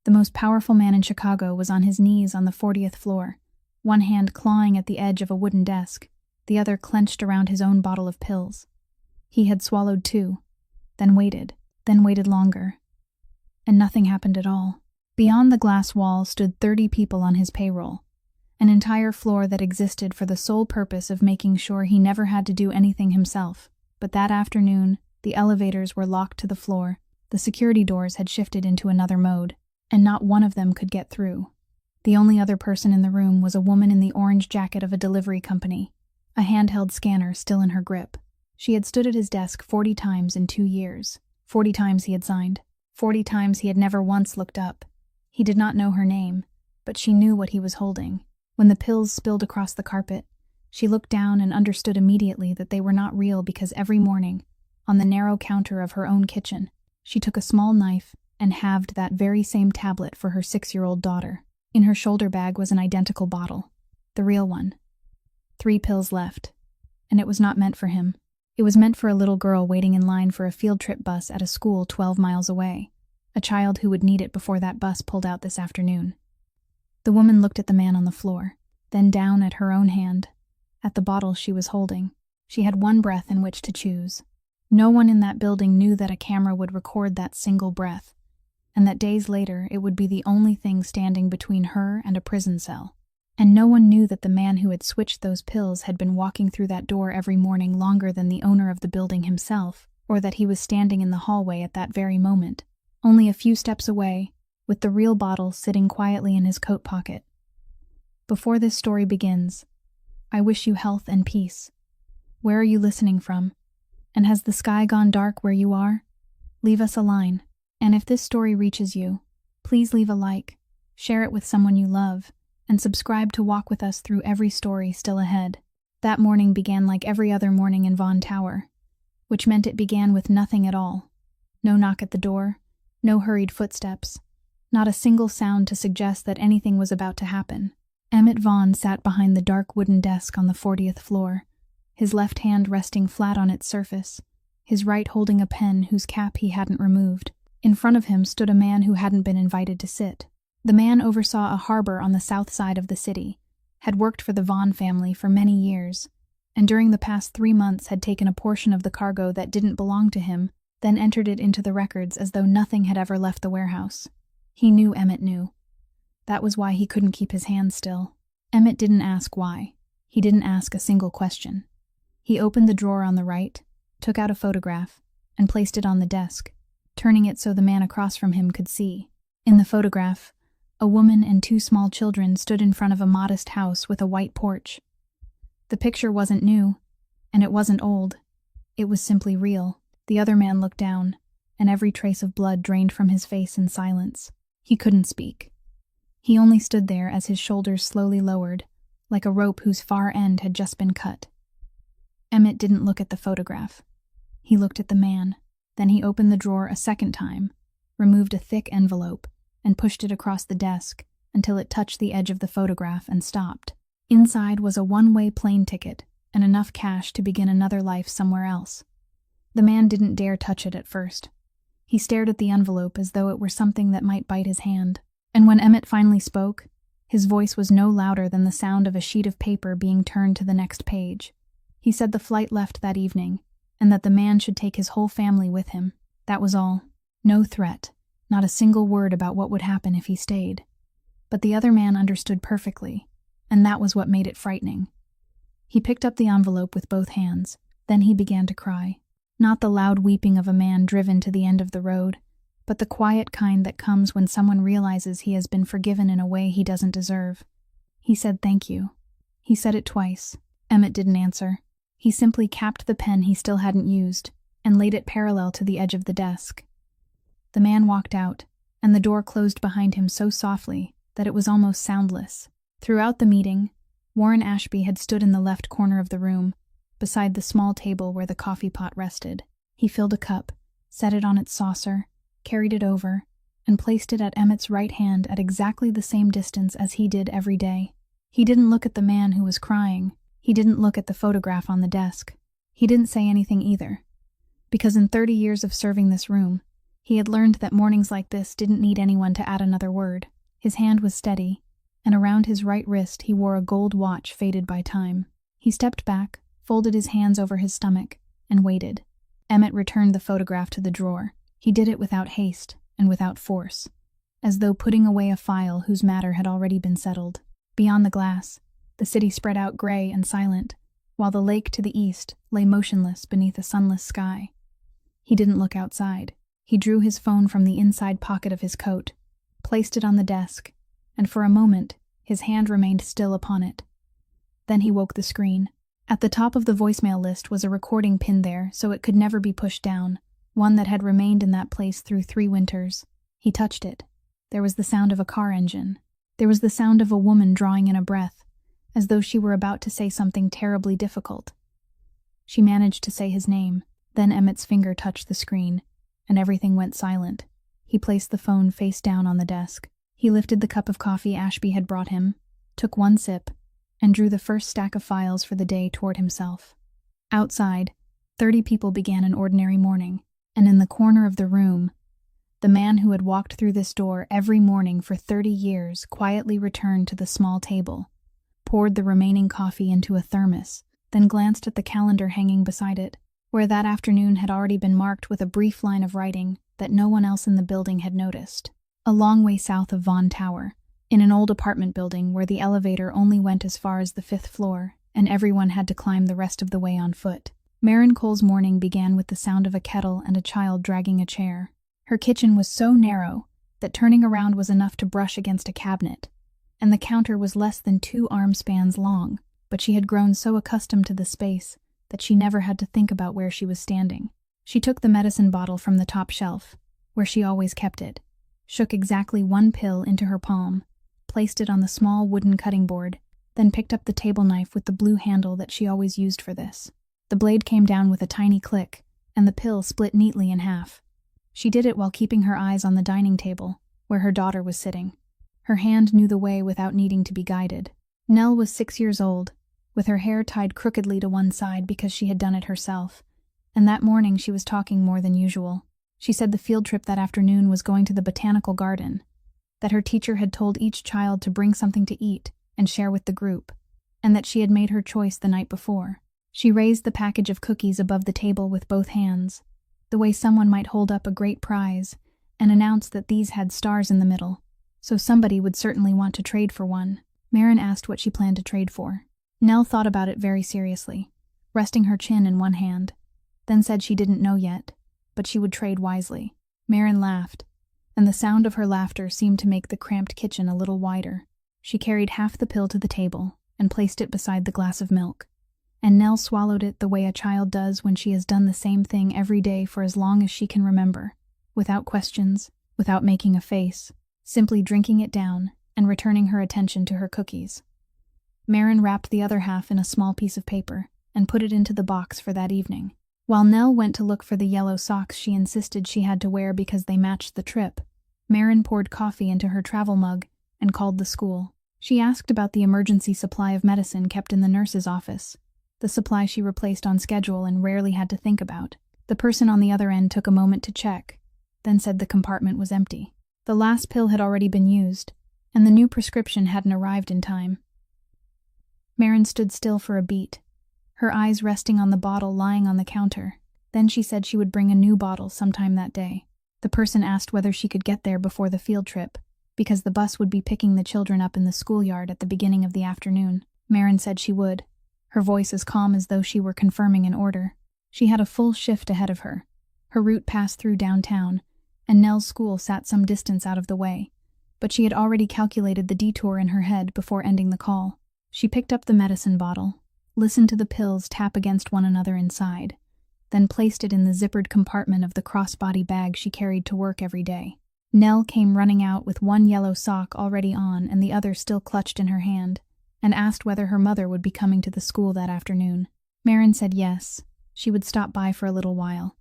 The most powerful man in Chicago was on his knees on the 40th floor, one hand clawing at the edge of a wooden desk, the other clenched around his own bottle of pills. He had swallowed 2, then waited longer. And nothing happened at all. Beyond the glass wall stood 30 people on his payroll, an entire floor that existed for the sole purpose of making sure he never had to do anything himself. But that afternoon, the elevators were locked to the floor, the security doors had shifted into another mode, and not one of them could get through. The only other person in the room was a woman in the orange jacket of a delivery company, a handheld scanner still in her grip. She had stood at his desk 40 times in 2 years. 40 times he had signed. 40 times he had never once looked up. He did not know her name, but she knew what he was holding. When the pills spilled across the carpet, she looked down and understood immediately that they were not real because every morning, on the narrow counter of her own kitchen, she took a small knife and halved that very same tablet for her 6-year-old daughter. In her shoulder bag was an identical bottle, the real one. 3 pills left, and it was not meant for him. It was meant for a little girl waiting in line for a field trip bus at a school 12 miles away, a child who would need it before that bus pulled out this afternoon. The woman looked at the man on the floor, then down at her own hand, at the bottle she was holding. She had one breath in which to choose. No one in that building knew that a camera would record that single breath, and that days later it would be the only thing standing between her and a prison cell. And no one knew that the man who had switched those pills had been walking through that door every morning longer than the owner of the building himself, or that he was standing in the hallway at that very moment, only a few steps away, with the real bottle sitting quietly in his coat pocket. Before this story begins, I wish you health and peace. Where are you listening from? And has the sky gone dark where you are? Leave us a line. And if this story reaches you, please leave a like, share it with someone you love, and subscribe to walk with us through every story still ahead. That morning began like every other morning in Vaughn Tower, which meant it began with nothing at all. No knock at the door, no hurried footsteps, not a single sound to suggest that anything was about to happen. Emmett Vaughn sat behind the dark wooden desk on the 40th floor, his left hand resting flat on its surface, his right holding a pen whose cap he hadn't removed. In front of him stood a man who hadn't been invited to sit. The man oversaw a harbor on the south side of the city, had worked for the Vaughn family for many years, and during the past 3 months had taken a portion of the cargo that didn't belong to him, then entered it into the records as though nothing had ever left the warehouse. He knew Emmett knew. That was why he couldn't keep his hands still. Emmett didn't ask why. He didn't ask a single question. He opened the drawer on the right, took out a photograph, and placed it on the desk, turning it so the man across from him could see. In the photograph, a woman and 2 small children stood in front of a modest house with a white porch. The picture wasn't new, and it wasn't old. It was simply real. The other man looked down, and every trace of blood drained from his face in silence. He couldn't speak. He only stood there as his shoulders slowly lowered, like a rope whose far end had just been cut. Emmett didn't look at the photograph. He looked at the man. Then he opened the drawer a second time, removed a thick envelope, and pushed it across the desk until it touched the edge of the photograph and stopped. Inside was a one-way plane ticket and enough cash to begin another life somewhere else. The man didn't dare touch it at first. He stared at the envelope as though it were something that might bite his hand. And when Emmett finally spoke, his voice was no louder than the sound of a sheet of paper being turned to the next page. He said the flight left that evening, and that the man should take his whole family with him. That was all. No threat. Not a single word about what would happen if he stayed. But the other man understood perfectly, and that was what made it frightening. He picked up the envelope with both hands. Then he began to cry. Not the loud weeping of a man driven to the end of the road, but the quiet kind that comes when someone realizes he has been forgiven in a way he doesn't deserve. He said thank you. He said it twice. Emmett didn't answer. He simply capped the pen he still hadn't used and laid it parallel to the edge of the desk. The man walked out, and the door closed behind him so softly that it was almost soundless. Throughout the meeting, Warren Ashby had stood in the left corner of the room, beside the small table where the coffee pot rested. He filled a cup, set it on its saucer, carried it over, and placed it at Emmett's right hand at exactly the same distance as he did every day. He didn't look at the man who was crying. He didn't look at the photograph on the desk. He didn't say anything either, because in 30 years of serving this room, He had learned that mornings like this didn't need anyone to add another word. His hand was steady, and around his right wrist he wore a gold watch faded by time. He stepped back, folded his hands over his stomach, and waited. Emmett returned the photograph to the drawer. He did it without haste and without force, as though putting away a file whose matter had already been settled. Beyond the glass, the city spread out gray and silent, while the lake to the east lay motionless beneath a sunless sky. He didn't look outside. He drew his phone from the inside pocket of his coat, placed it on the desk, and for a moment his hand remained still upon it. Then he woke the screen. At the top of the voicemail list was a recording pinned there so it could never be pushed down, one that had remained in that place through 3 winters. He touched it. There was the sound of a car engine. There was the sound of a woman drawing in a breath, as though she were about to say something terribly difficult. She managed to say his name. Then Emmett's finger touched the screen, and everything went silent. He placed the phone face down on the desk. He lifted the cup of coffee Ashby had brought him, took one sip, and drew the first stack of files for the day toward himself. Outside, 30 people began an ordinary morning, and in the corner of the room, the man who had walked through this door every morning for 30 years quietly returned to the small table, poured the remaining coffee into a thermos, then glanced at the calendar hanging beside it, where that afternoon had already been marked with a brief line of writing that no one else in the building had noticed. A long way south of Vaughan Tower, in an old apartment building where the elevator only went as far as the 5th floor, and everyone had to climb the rest of the way on foot. Maren Cole's morning began with the sound of a kettle and a child dragging a chair. Her kitchen was so narrow that turning around was enough to brush against a cabinet, and the counter was less than 2 arm spans long, but she had grown so accustomed to the space that she never had to think about where she was standing. She took the medicine bottle from the top shelf, where she always kept it, shook exactly 1 pill into her palm, placed it on the small wooden cutting board, then picked up the table knife with the blue handle that she always used for this. The blade came down with a tiny click, and the pill split neatly in half. She did it while keeping her eyes on the dining table, where her daughter was sitting. Her hand knew the way without needing to be guided. Nell was 6 years old, with her hair tied crookedly to one side because she had done it herself, and that morning she was talking more than usual. She said the field trip that afternoon was going to the botanical garden, that her teacher had told each child to bring something to eat and share with the group, and that she had made her choice the night before. She raised the package of cookies above the table with both hands, the way someone might hold up a great prize, and announce that these had stars in the middle, so somebody would certainly want to trade for one. Maren asked what she planned to trade for. Nell thought about it very seriously, resting her chin in one hand, then said she didn't know yet, but she would trade wisely. Maren laughed, and the sound of her laughter seemed to make the cramped kitchen a little wider. She carried half the pill to the table and placed it beside the glass of milk, and Nell swallowed it the way a child does when she has done the same thing every day for as long as she can remember, without questions, without making a face, simply drinking it down and returning her attention to her cookies. Maren wrapped the other half in a small piece of paper and put it into the box for that evening. While Nell went to look for the yellow socks she insisted she had to wear because they matched the trip, Maren poured coffee into her travel mug and called the school. She asked about the emergency supply of medicine kept in the nurse's office, the supply she replaced on schedule and rarely had to think about. The person on the other end took a moment to check, then said the compartment was empty. The last pill had already been used, and the new prescription hadn't arrived in time. Maren stood still for a beat, her eyes resting on the bottle lying on the counter. Then she said she would bring a new bottle sometime that day. The person asked whether she could get there before the field trip, because the bus would be picking the children up in the schoolyard at the beginning of the afternoon. Maren said she would, her voice as calm as though she were confirming an order. She had a full shift ahead of her. Her route passed through downtown, and Nell's school sat some distance out of the way, but she had already calculated the detour in her head before ending the call. She picked up the medicine bottle, listened to the pills tap against one another inside, then placed it in the zippered compartment of the crossbody bag she carried to work every day. Nell came running out with one yellow sock already on and the other still clutched in her hand, and asked whether her mother would be coming to the school that afternoon. Maren said yes, she would stop by for a little while,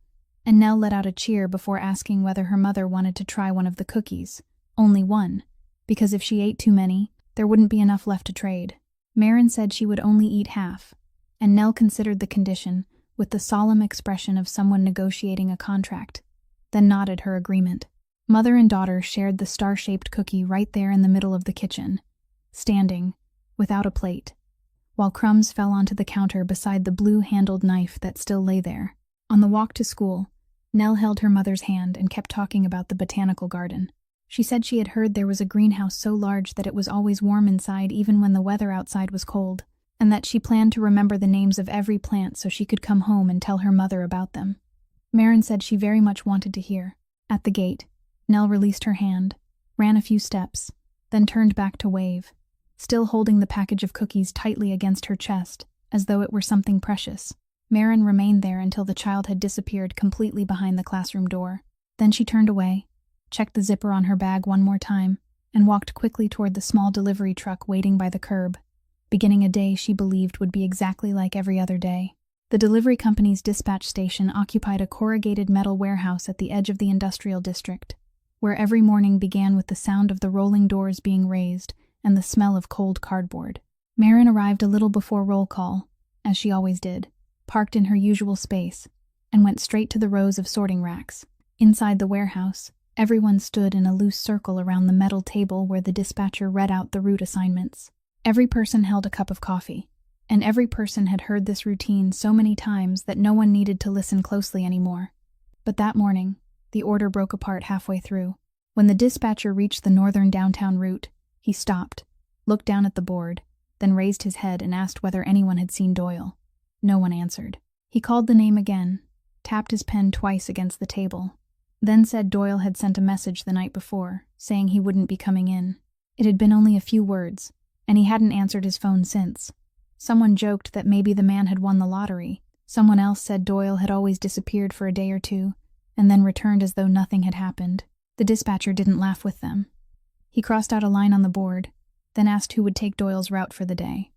and Nell let out a cheer before asking whether her mother wanted to try one of the cookies. Only one, because if she ate too many, there wouldn't be enough left to trade. Maren said she would only eat half, and Nell considered the condition with the solemn expression of someone negotiating a contract. then nodded her agreement. Mother and daughter shared the star-shaped cookie right there in the middle of the kitchen, standing, without a plate, while crumbs fell onto the counter beside the blue-handled knife that still lay there. On the walk to school, Nell held her mother's hand and kept talking about the botanical garden. She said she had heard there was a greenhouse so large that it was always warm inside even when the weather outside was cold, and that she planned to remember the names of every plant so she could come home and tell her mother about them. Marin said she very much wanted to hear. At the gate, Nell released her hand, ran a few steps, then turned back to wave, still holding the package of cookies tightly against her chest, as though it were something precious. Marin remained there until the child had disappeared completely behind the classroom door. Then she turned away, checked the zipper on her bag one more time, and walked quickly toward the small delivery truck waiting by the curb, beginning a day she believed would be exactly like every other day. The delivery company's dispatch station occupied a corrugated metal warehouse at the edge of the industrial district, where every morning began with the sound of the rolling doors being raised and the smell of cold cardboard. Marin arrived a little before roll call, as she always did, parked in her usual space, and went straight to the rows of sorting racks. Inside the warehouse, everyone stood in a loose circle around the metal table where the dispatcher read out the route assignments. Every person held a cup of coffee, and every person had heard this routine so many times that no one needed to listen closely anymore. But that morning, the order broke apart halfway through. When the dispatcher reached the northern downtown route, he stopped, looked down at the board, then raised his head and asked whether anyone had seen Doyle. No one answered. He called the name again, tapped his pen twice against the table, then said Doyle had sent a message the night before, saying he wouldn't be coming in. It had been only a few words, and he hadn't answered his phone since. Someone joked that maybe the man had won the lottery. Someone else said Doyle had always disappeared for a day or two, and then returned as though nothing had happened. The dispatcher didn't laugh with them. He crossed out a line on the board, then asked who would take Doyle's route for the day.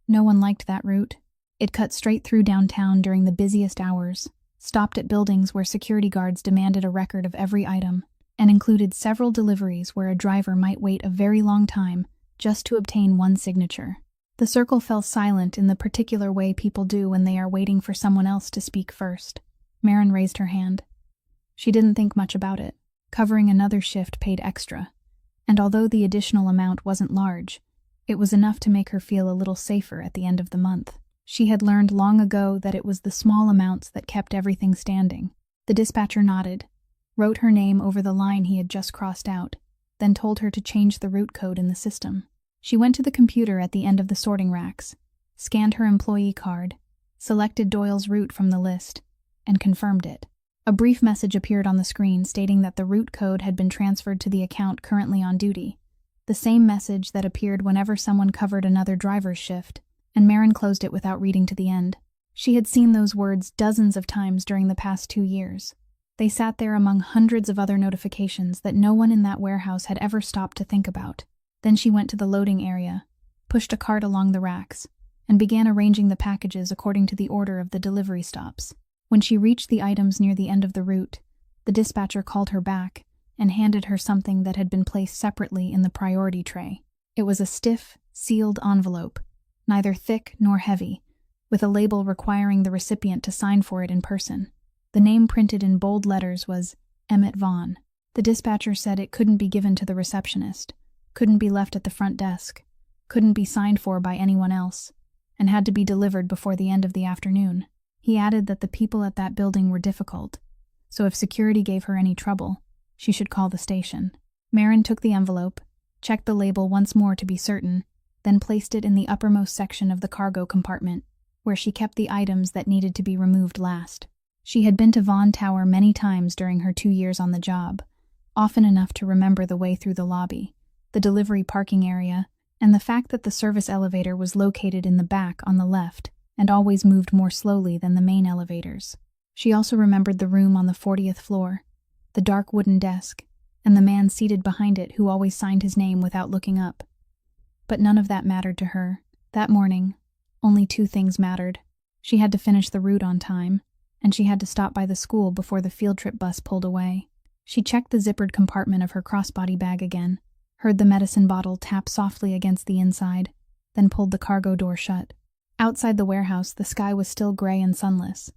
No one liked that route. It cut straight through downtown during the busiest hours, stopped at buildings where security guards demanded a record of every item, and included several deliveries where a driver might wait a very long time just to obtain one signature. The circle fell silent in the particular way people do when they are waiting for someone else to speak first. Marin raised her hand. She didn't think much about it. Covering another shift paid extra, and although the additional amount wasn't large, it was enough to make her feel a little safer at the end of the month. She had learned long ago that it was the small amounts that kept everything standing. The dispatcher nodded, wrote her name over the line he had just crossed out, then told her to change the route code in the system. She went to the computer at the end of the sorting racks, scanned her employee card, selected Doyle's route from the list, and confirmed it. A brief message appeared on the screen stating that the route code had been transferred to the account currently on duty, the same message that appeared whenever someone covered another driver's shift, and Marin closed it without reading to the end. She had seen those words dozens of times during the past 2 years. They sat there among hundreds of other notifications that no one in that warehouse had ever stopped to think about. Then she went to the loading area, pushed a cart along the racks, and began arranging the packages according to the order of the delivery stops. When she reached the items near the end of the route, the dispatcher called her back and handed her something that had been placed separately in the priority tray. It was a stiff, sealed envelope, neither thick nor heavy, with a label requiring the recipient to sign for it in person. The name printed in bold letters was Emmett Vaughn. The dispatcher said it couldn't be given to the receptionist, couldn't be left at the front desk, couldn't be signed for by anyone else, and had to be delivered before the end of the afternoon. He added that the people at that building were difficult, so if security gave her any trouble, she should call the station. Marin took the envelope, checked the label once more to be certain, then placed it in the uppermost section of the cargo compartment, where she kept the items that needed to be removed last. She had been to Vaughn Tower many times during her 2 years on the job, often enough to remember the way through the lobby, the delivery parking area, and the fact that the service elevator was located in the back on the left and always moved more slowly than the main elevators. She also remembered the room on the 40th floor, the dark wooden desk, and the man seated behind it who always signed his name without looking up. But none of that mattered to her. That morning, only 2 things mattered. She had to finish the route on time, and she had to stop by the school before the field trip bus pulled away. She checked the zippered compartment of her crossbody bag again, heard the medicine bottle tap softly against the inside, then pulled the cargo door shut. Outside the warehouse, the sky was still gray and sunless.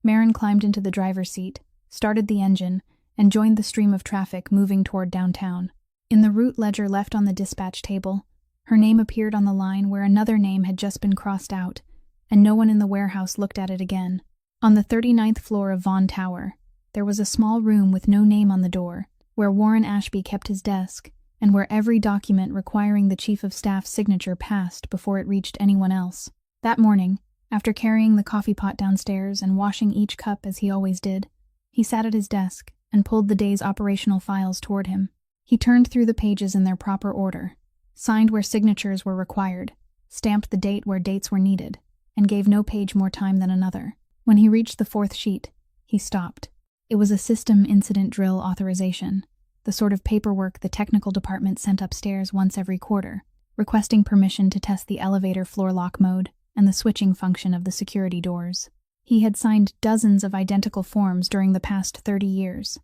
Marin climbed into the driver's seat, started the engine, and joined the stream of traffic moving toward downtown. In the route ledger left on the dispatch table, her name appeared on the line where another name had just been crossed out, and no one in the warehouse looked at it again. On the 39th floor of Vaughn Tower, there was a small room with no name on the door, where Warren Ashby kept his desk, and where every document requiring the Chief of Staff's signature passed before it reached anyone else. That morning, after carrying the coffee pot downstairs and washing each cup as he always did, he sat at his desk and pulled the day's operational files toward him. He turned through the pages in their proper order, signed where signatures were required, stamped the date where dates were needed, and gave no page more time than another. When he reached the fourth sheet, he stopped. It was a system incident drill authorization, the sort of paperwork the technical department sent upstairs once every quarter, requesting permission to test the elevator floor lock mode and the switching function of the security doors. He had signed dozens of identical forms during the past 30 years.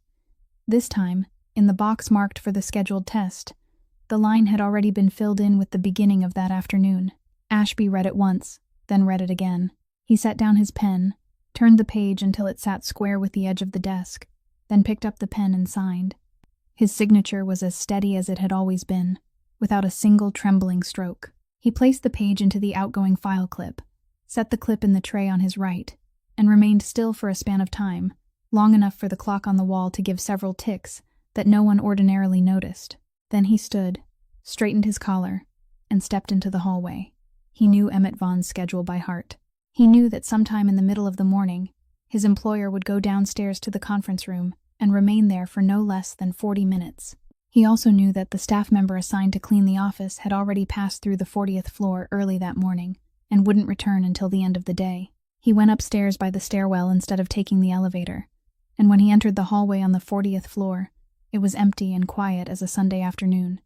This time, in the box marked for the scheduled test, the line had already been filled in with the beginning of that afternoon. Ashby read it once, then read it again. He set down his pen, turned the page until it sat square with the edge of the desk, then picked up the pen and signed. His signature was as steady as it had always been, without a single trembling stroke. He placed the page into the outgoing file clip, set the clip in the tray on his right, and remained still for a span of time, long enough for the clock on the wall to give several ticks that no one ordinarily noticed. Then he stood, straightened his collar, and stepped into the hallway. He knew Emmett Vaughn's schedule by heart. He knew that sometime in the middle of the morning, his employer would go downstairs to the conference room and remain there for no less than 40 minutes. He also knew that the staff member assigned to clean the office had already passed through the 40th floor early that morning and wouldn't return until the end of the day. He went upstairs by the stairwell instead of taking the elevator, and when he entered the hallway on the 40th floor, it was empty and quiet as a Sunday afternoon.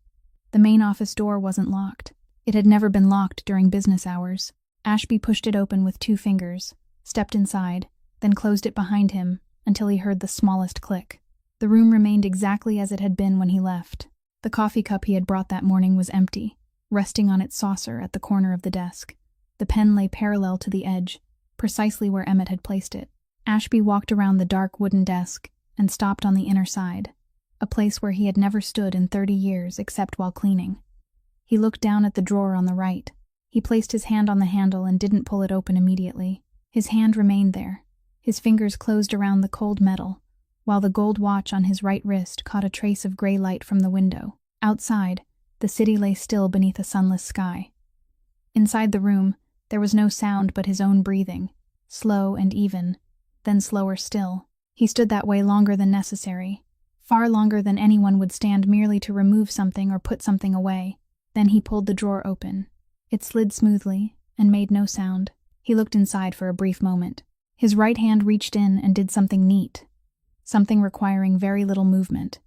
The main office door wasn't locked. It had never been locked during business hours. Ashby pushed it open with 2 fingers, stepped inside, then closed it behind him until he heard the smallest click. The room remained exactly as it had been when he left. The coffee cup he had brought that morning was empty, resting on its saucer at the corner of the desk. The pen lay parallel to the edge, precisely where Emmett had placed it. Ashby walked around the dark wooden desk and stopped on the inner side, a place where he had never stood in 30 years except while cleaning. He looked down at the drawer on the right. He placed his hand on the handle and didn't pull it open immediately. His hand remained there, his fingers closed around the cold metal, while the gold watch on his right wrist caught a trace of gray light from the window. Outside, the city lay still beneath a sunless sky. Inside the room, there was no sound but his own breathing, slow and even, then slower still. He stood that way longer than necessary, far longer than anyone would stand merely to remove something or put something away. Then he pulled the drawer open. It slid smoothly and made no sound. He looked inside for a brief moment. His right hand reached in and did something neat, something requiring very little movement,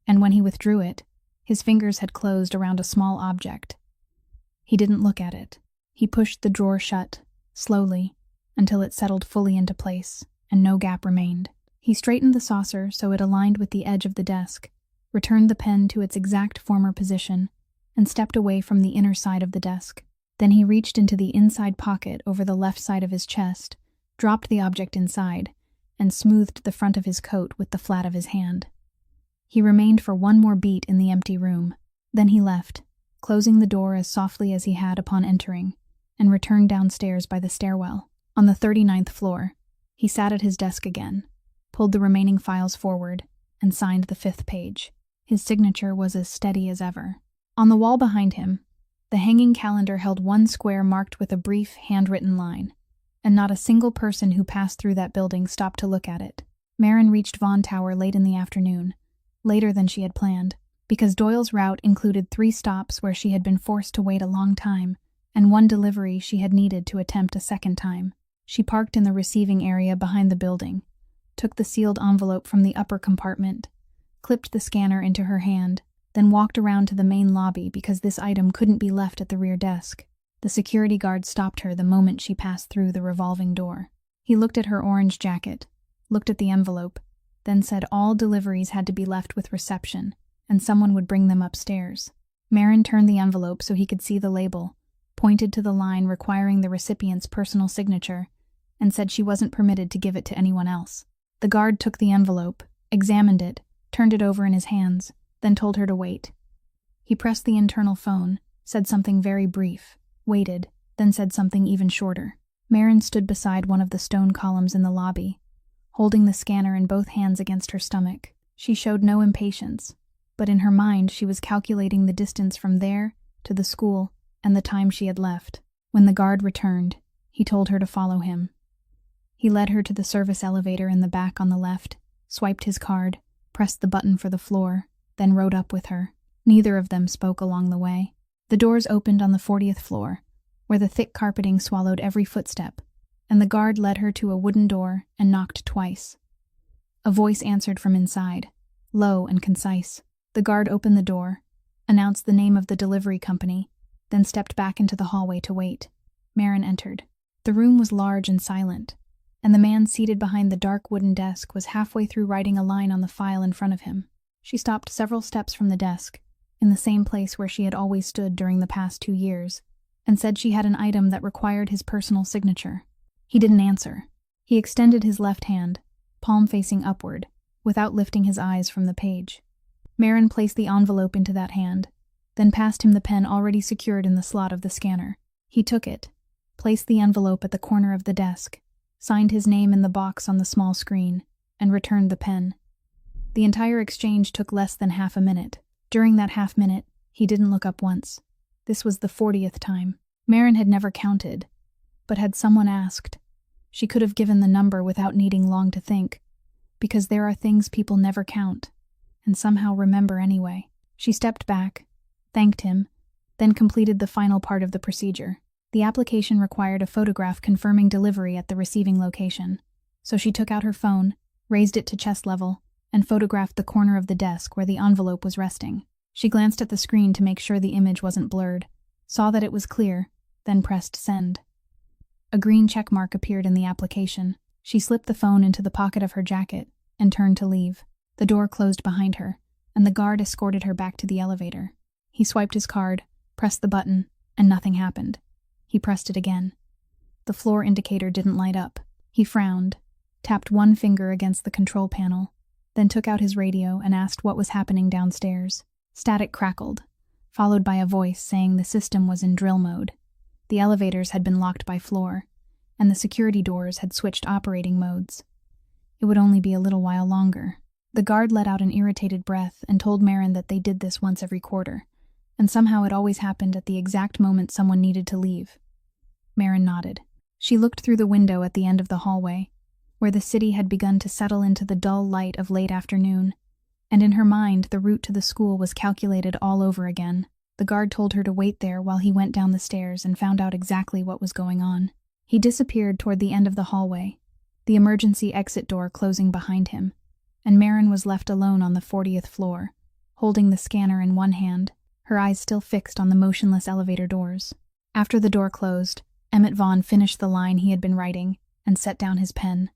and when he withdrew it, his fingers had closed around a small object. He didn't look at it. He pushed the drawer shut, slowly, until it settled fully into place, and no gap remained. He straightened the saucer so it aligned with the edge of the desk, returned the pen to its exact former position, and stepped away from the inner side of the desk. Then he reached into the inside pocket over the left side of his chest, dropped the object inside, and smoothed the front of his coat with the flat of his hand. He remained for one more beat in the empty room. Then he left, closing the door as softly as he had upon entering, and returned downstairs by the stairwell. On the 39th floor, he sat at his desk again, pulled the remaining files forward, and signed the 5th page. His signature was as steady as ever. On the wall behind him, the hanging calendar held one square marked with a brief, handwritten line, and not a single person who passed through that building stopped to look at it. Marin reached Vaughn Tower late in the afternoon, later than she had planned, because Doyle's route included 3 stops where she had been forced to wait a long time, and 1 delivery she had needed to attempt a second time. She parked in the receiving area behind the building, took the sealed envelope from the upper compartment, clipped the scanner into her hand, then walked around to the main lobby because this item couldn't be left at the rear desk. The security guard stopped her the moment she passed through the revolving door. He looked at her orange jacket, looked at the envelope, then said all deliveries had to be left with reception, and someone would bring them upstairs. Marin turned the envelope so he could see the label, pointed to the line requiring the recipient's personal signature, and said she wasn't permitted to give it to anyone else. The guard took the envelope, examined it, turned it over in his hands, then told her to wait. He pressed the internal phone, said something very brief, waited, then said something even shorter. Marin stood beside one of the stone columns in the lobby, holding the scanner in both hands against her stomach. She showed no impatience, but in her mind she was calculating the distance from there to the school and the time she had left. When the guard returned, he told her to follow him. He led her to the service elevator in the back on the left, swiped his card, pressed the button for the floor, then rode up with her. Neither of them spoke along the way. The doors opened on the 40th floor, where the thick carpeting swallowed every footstep, and the guard led her to a wooden door and knocked twice. A voice answered from inside, low and concise. The guard opened the door, announced the name of the delivery company, then stepped back into the hallway to wait. Marin entered. The room was large and silent, and the man seated behind the dark wooden desk was halfway through writing a line on the file in front of him. She stopped several steps from the desk, in the same place where she had always stood during the past 2 years, and said she had an item that required his personal signature. He didn't answer. He extended his left hand, palm facing upward, without lifting his eyes from the page. Marin placed the envelope into that hand, then passed him the pen already secured in the slot of the scanner. He took it, placed the envelope at the corner of the desk, signed his name in the box on the small screen, and returned the pen. The entire exchange took less than half a minute. During that half minute, he didn't look up once. This was the 40th time. Marin had never counted, but had someone asked, she could have given the number without needing long to think, because there are things people never count, and somehow remember anyway. She stepped back, thanked him, then completed the final part of the procedure. The application required a photograph confirming delivery at the receiving location, so she took out her phone, raised it to chest level, and photographed the corner of the desk where the envelope was resting. She glanced at the screen to make sure the image wasn't blurred, saw that it was clear, then pressed send. A green check mark appeared in the application. She slipped the phone into the pocket of her jacket and turned to leave. The door closed behind her, and the guard escorted her back to the elevator. He swiped his card, pressed the button, and nothing happened. He pressed it again. The floor indicator didn't light up. He frowned, tapped one finger against the control panel, then took out his radio and asked what was happening downstairs. Static crackled, followed by a voice saying the system was in drill mode. The elevators had been locked by floor, and the security doors had switched operating modes. It would only be a little while longer. The guard let out an irritated breath and told Marin that they did this once every quarter, and somehow it always happened at the exact moment someone needed to leave. Marin nodded. She looked through the window at the end of the hallway, where the city had begun to settle into the dull light of late afternoon, and in her mind the route to the school was calculated all over again. The guard told her to wait there while he went down the stairs and found out exactly what was going on. He disappeared toward the end of the hallway, the emergency exit door closing behind him, and Marin was left alone on the 40th floor, holding the scanner in one hand, her eyes still fixed on the motionless elevator doors. After the door closed, Emmett Vaughn finished the line he had been writing and set down his pen,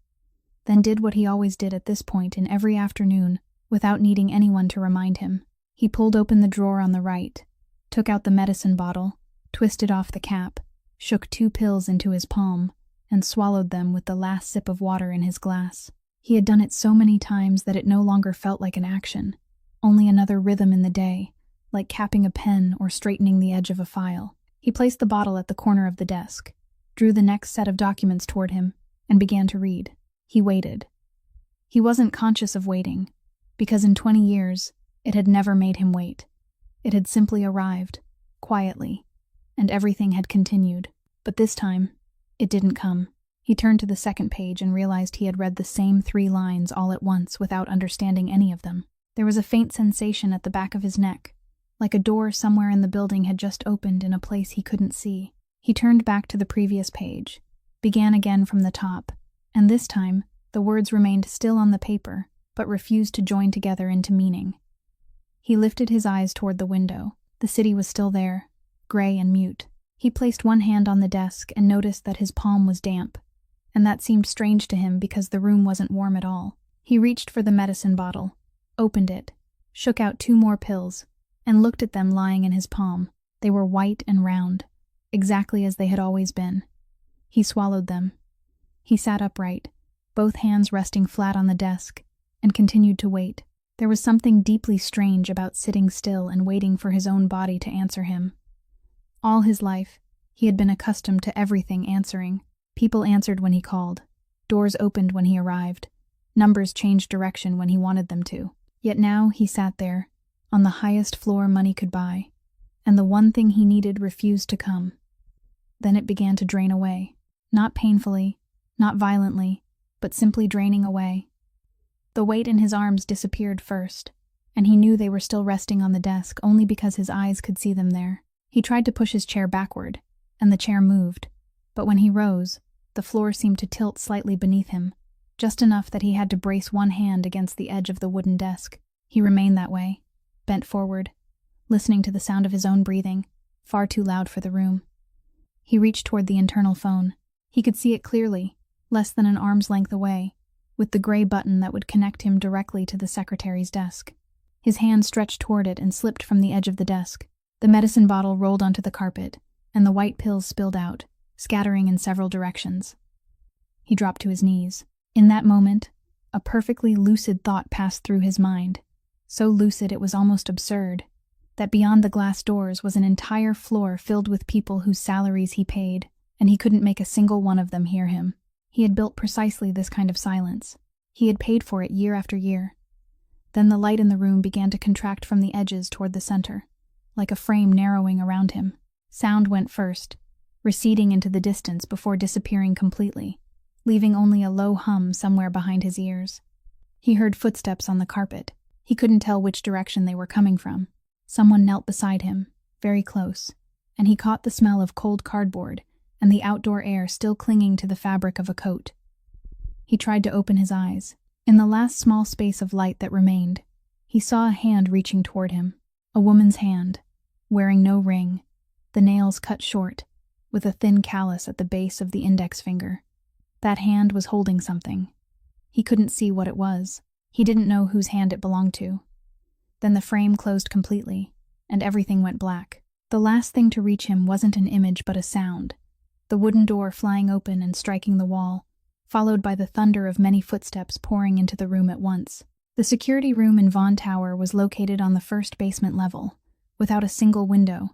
then did what he always did at this point in every afternoon, without needing anyone to remind him. He pulled open the drawer on the right, took out the medicine bottle, twisted off the cap, shook 2 pills into his palm, and swallowed them with the last sip of water in his glass. He had done it so many times that it no longer felt like an action, only another rhythm in the day, like capping a pen or straightening the edge of a file. He placed the bottle at the corner of the desk, drew the next set of documents toward him, and began to read. He waited. He wasn't conscious of waiting, because in 20 years, it had never made him wait. It had simply arrived, quietly, and everything had continued. But this time, it didn't come. He turned to the second page and realized he had read the same 3 lines all at once without understanding any of them. There was a faint sensation at the back of his neck, like a door somewhere in the building had just opened in a place he couldn't see. He turned back to the previous page, began again from the top, and this time, the words remained still on the paper, but refused to join together into meaning. He lifted his eyes toward the window. The city was still there, gray and mute. He placed one hand on the desk and noticed that his palm was damp, and that seemed strange to him because the room wasn't warm at all. He reached for the medicine bottle, opened it, shook out 2 more pills, and looked at them lying in his palm. They were white and round, exactly as they had always been. He swallowed them. He sat upright, both hands resting flat on the desk, and continued to wait. There was something deeply strange about sitting still and waiting for his own body to answer him. All his life, he had been accustomed to everything answering. People answered when he called. Doors opened when he arrived. Numbers changed direction when he wanted them to. Yet now he sat there, on the highest floor money could buy, and the one thing he needed refused to come. Then it began to drain away. Not painfully, not violently, but simply draining away. The weight in his arms disappeared first, and he knew they were still resting on the desk only because his eyes could see them there. He tried to push his chair backward, and the chair moved, but when he rose, the floor seemed to tilt slightly beneath him, just enough that he had to brace one hand against the edge of the wooden desk. He remained that way, bent forward, listening to the sound of his own breathing, far too loud for the room. He reached toward the internal phone. He could see it clearly, less than an arm's length away, with the gray button that would connect him directly to the secretary's desk. His hand stretched toward it and slipped from the edge of the desk. The medicine bottle rolled onto the carpet, and the white pills spilled out, scattering in several directions. He dropped to his knees. In that moment, a perfectly lucid thought passed through his mind, so lucid it was almost absurd, that beyond the glass doors was an entire floor filled with people whose salaries he paid, and he couldn't make a single one of them hear him. He had built precisely this kind of silence. He had paid for it year after year. Then the light in the room began to contract from the edges toward the center, like a frame narrowing around him. Sound went first, receding into the distance before disappearing completely, leaving only a low hum somewhere behind his ears. He heard footsteps on the carpet. He couldn't tell which direction they were coming from. Someone knelt beside him, very close, and he caught the smell of cold cardboard and the outdoor air still clinging to the fabric of a coat. He tried to open his eyes. In the last small space of light that remained, he saw a hand reaching toward him, a woman's hand, wearing no ring, the nails cut short, with a thin callus at the base of the index finger. That hand was holding something. He couldn't see what it was. He didn't know whose hand it belonged to. Then the frame closed completely, and everything went black. The last thing to reach him wasn't an image but a sound, the wooden door flying open and striking the wall, followed by the thunder of many footsteps pouring into the room at once. The security room in Vaughn Tower was located on the first basement level, without a single window,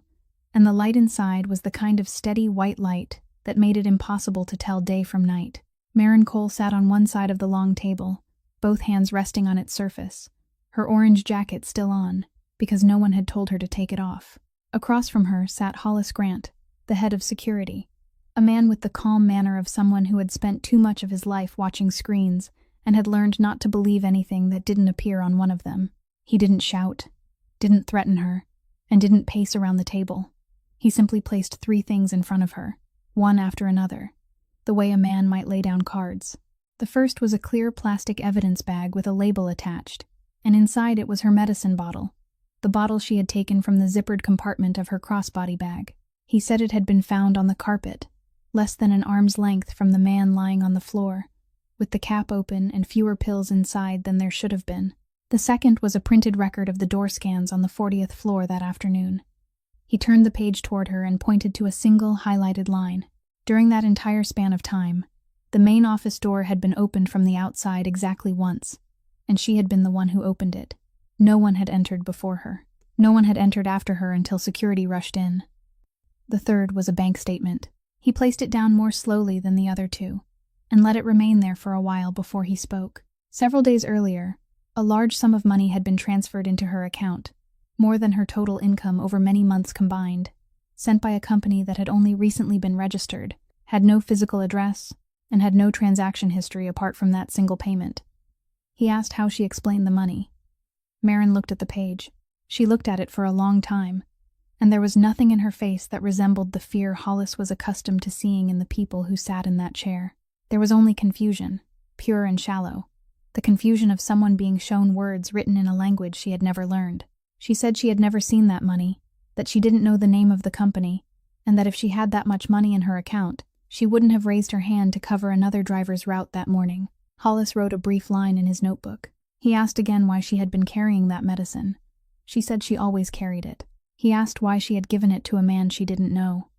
and the light inside was the kind of steady white light that made it impossible to tell day from night. Maren Cole sat on one side of the long table, both hands resting on its surface, her orange jacket still on, because no one had told her to take it off. Across from her sat Hollis Grant, the head of security, a man with the calm manner of someone who had spent too much of his life watching screens and had learned not to believe anything that didn't appear on one of them. He didn't shout, didn't threaten her, and didn't pace around the table. He simply placed 3 things in front of her, one after another, the way a man might lay down cards. The first was a clear plastic evidence bag with a label attached, and inside it was her medicine bottle, the bottle she had taken from the zippered compartment of her crossbody bag. He said it had been found on the carpet, less than an arm's length from the man lying on the floor, with the cap open and fewer pills inside than there should have been. The second was a printed record of the door scans on the 40th floor that afternoon. He turned the page toward her and pointed to a single highlighted line. During that entire span of time, the main office door had been opened from the outside exactly once, and she had been the one who opened it. No one had entered before her. No one had entered after her until security rushed in. The third was a bank statement. He placed it down more slowly than the other 2, and let it remain there for a while before he spoke. Several days earlier, a large sum of money had been transferred into her account, more than her total income over many months combined, sent by a company that had only recently been registered, had no physical address, and had no transaction history apart from that single payment. He asked how she explained the money. Maren looked at the page. She looked at it for a long time, and there was nothing in her face that resembled the fear Hollis was accustomed to seeing in the people who sat in that chair. There was only confusion, pure and shallow, the confusion of someone being shown words written in a language she had never learned. She said she had never seen that money, that she didn't know the name of the company, and that if she had that much money in her account, she wouldn't have raised her hand to cover another driver's route that morning. Hollis wrote a brief line in his notebook. He asked again why she had been carrying that medicine. She said she always carried it. He asked why she had given it to a man she didn't know.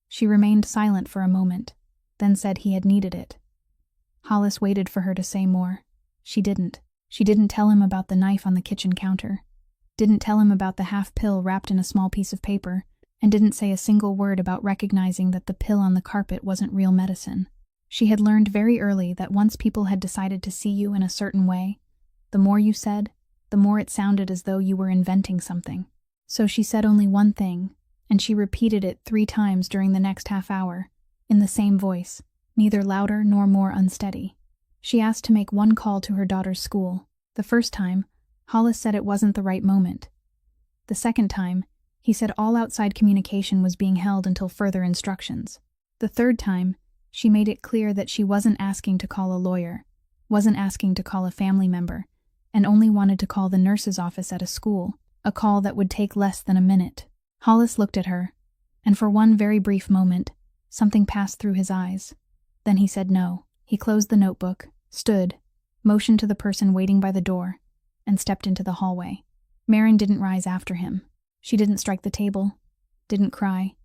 She remained silent for a moment, then said he had needed it. Hollis waited for her to say more. She didn't. She didn't tell him about the knife on the kitchen counter, didn't tell him about the half pill wrapped in a small piece of paper, and didn't say a single word about recognizing that the pill on the carpet wasn't real medicine. She had learned very early that once people had decided to see you in a certain way, the more you said, the more it sounded as though you were inventing something. So she said only one thing, and she repeated it 3 times during the next half hour, in the same voice, neither louder nor more unsteady. She asked to make one call to her daughter's school. The first time, Hollis said it wasn't the right moment. The second time, he said all outside communication was being held until further instructions. The third time, she made it clear that she wasn't asking to call a lawyer, wasn't asking to call a family member, and only wanted to call the nurse's office at a school, a call that would take less than a minute. Hollis looked at her, and for one very brief moment, something passed through his eyes. Then he said no. He closed the notebook, stood, motioned to the person waiting by the door, and stepped into the hallway. Marin didn't rise after him. She didn't strike the table, didn't cry,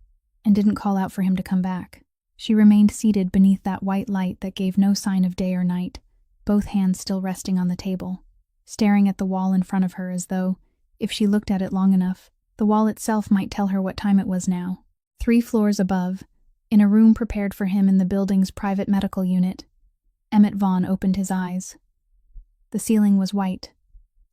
and didn't call out for him to come back. She remained seated beneath that white light that gave no sign of day or night, both hands still resting on the table, staring at the wall in front of her as though, if she looked at it long enough, the wall itself might tell her what time it was now. 3 floors above, in a room prepared for him in the building's private medical unit, Emmett Vaughn opened his eyes. The ceiling was white.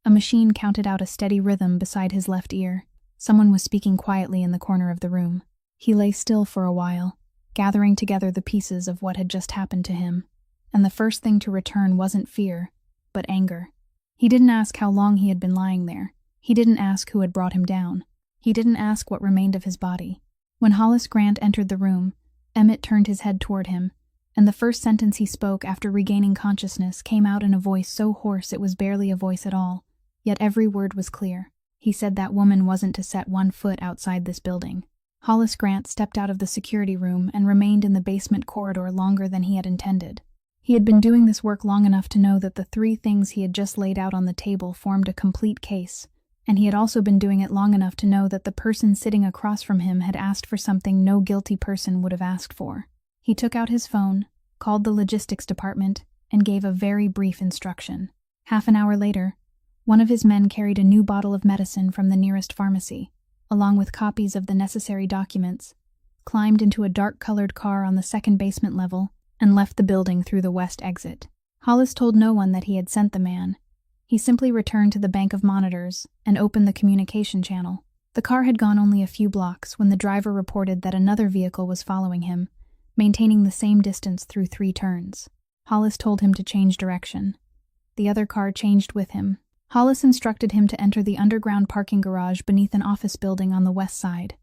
A machine counted out a steady rhythm beside his left ear. Someone was speaking quietly in the corner of the room. He lay still for a while, gathering together the pieces of what had just happened to him, and the first thing to return wasn't fear, but anger. He didn't ask how long he had been lying there. He didn't ask who had brought him down. He didn't ask what remained of his body. When Hollis Grant entered the room, Emmett turned his head toward him, and the first sentence he spoke after regaining consciousness came out in a voice so hoarse it was barely a voice at all, yet every word was clear. He said that woman wasn't to set 1 foot outside this building. Hollis Grant stepped out of the security room and remained in the basement corridor longer than he had intended. He had been doing this work long enough to know that the 3 things he had just laid out on the table formed a complete case, and he had also been doing it long enough to know that the person sitting across from him had asked for something no guilty person would have asked for. He took out his phone, called the logistics department, and gave a very brief instruction. Half an hour later, one of his men carried a new bottle of medicine from the nearest pharmacy, along with copies of the necessary documents, climbed into a dark-colored car on the 2nd basement level, and left the building through the west exit. Hollis told no one that he had sent the man. He simply returned to the bank of monitors and opened the communication channel. The car had gone only a few blocks when the driver reported that another vehicle was following him, maintaining the same distance through 3 turns. Hollis told him to change direction. The other car changed with him. Hollis instructed him to enter the underground parking garage beneath an office building on the west side,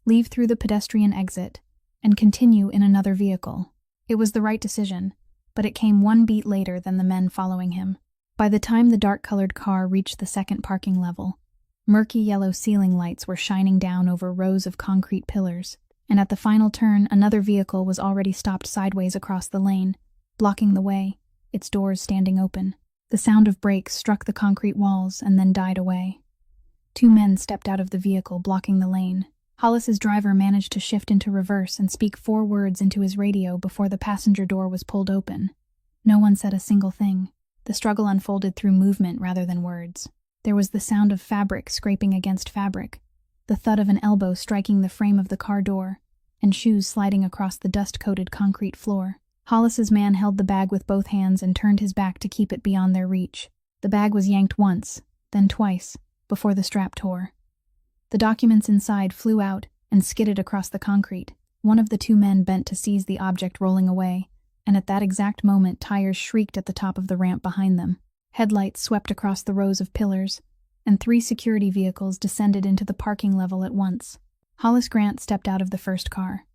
leave through the pedestrian exit, and continue in another vehicle. It was the right decision, but it came 1 beat later than the men following him. By the time the dark-colored car reached the 2nd parking level, murky yellow ceiling lights were shining down over rows of concrete pillars, and at the final turn another vehicle was already stopped sideways across the lane, blocking the way, its doors standing open. The sound of brakes struck the concrete walls and then died away. 2 men stepped out of the vehicle, blocking the lane. Hollis's driver managed to shift into reverse and speak 4 words into his radio before the passenger door was pulled open. No one said a single thing. The struggle unfolded through movement rather than words. There was the sound of fabric scraping against fabric, the thud of an elbow striking the frame of the car door, and shoes sliding across the dust-coated concrete floor. Hollis's man held the bag with both hands and turned his back to keep it beyond their reach. The bag was yanked once, then twice, before the strap tore. The documents inside flew out and skidded across the concrete. One of the 2 men bent to seize the object rolling away, and at that exact moment tires shrieked at the top of the ramp behind them. Headlights swept across the rows of pillars, and 3 security vehicles descended into the parking level at once. Hollis Grant stepped out of the first car.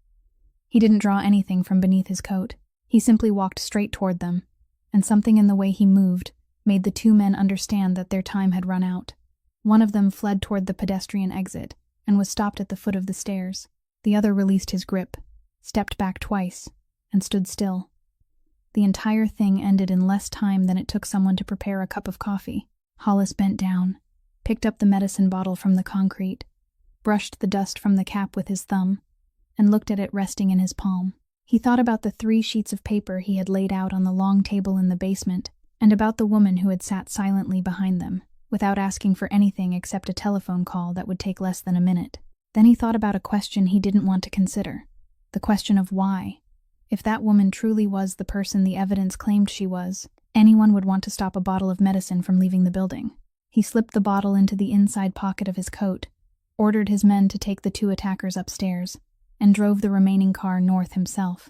He didn't draw anything from beneath his coat. He simply walked straight toward them, and something in the way he moved made the 2 men understand that their time had run out. One of them fled toward the pedestrian exit and was stopped at the foot of the stairs. The other released his grip, stepped back twice, and stood still. The entire thing ended in less time than it took someone to prepare a cup of coffee. Hollis bent down, picked up the medicine bottle from the concrete, brushed the dust from the cap with his thumb, and looked at it resting in his palm. He thought about the 3 sheets of paper he had laid out on the long table in the basement, and about the woman who had sat silently behind them, without asking for anything except a telephone call that would take less than a minute. Then he thought about a question he didn't want to consider. The question of why. If that woman truly was the person the evidence claimed she was, anyone would want to stop a bottle of medicine from leaving the building. He slipped the bottle into the inside pocket of his coat, ordered his men to take the 2 attackers upstairs, and drove the remaining car north himself.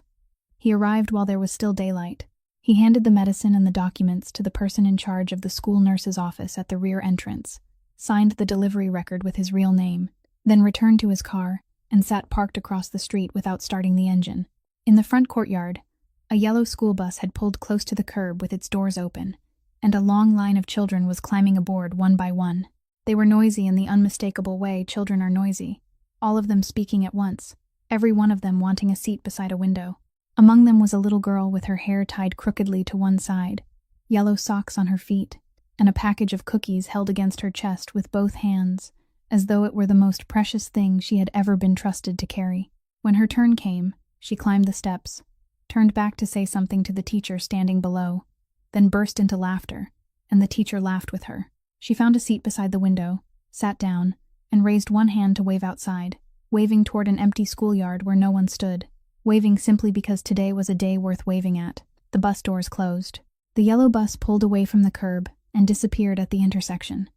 He arrived while there was still daylight. He handed the medicine and the documents to the person in charge of the school nurse's office at the rear entrance, signed the delivery record with his real name, then returned to his car and sat parked across the street without starting the engine. In the front courtyard, a yellow school bus had pulled close to the curb with its doors open, and a long line of children was climbing aboard one by one. They were noisy in the unmistakable way children are noisy, all of them speaking at once, every one of them wanting a seat beside a window. Among them was a little girl with her hair tied crookedly to one side, yellow socks on her feet, and a package of cookies held against her chest with both hands, as though it were the most precious thing she had ever been trusted to carry. When her turn came, she climbed the steps, turned back to say something to the teacher standing below, then burst into laughter, and the teacher laughed with her. She found a seat beside the window, sat down, and raised one hand to wave outside, waving toward an empty schoolyard where no one stood, waving simply because today was a day worth waving at. The bus doors closed. The yellow bus pulled away from the curb and disappeared at the intersection,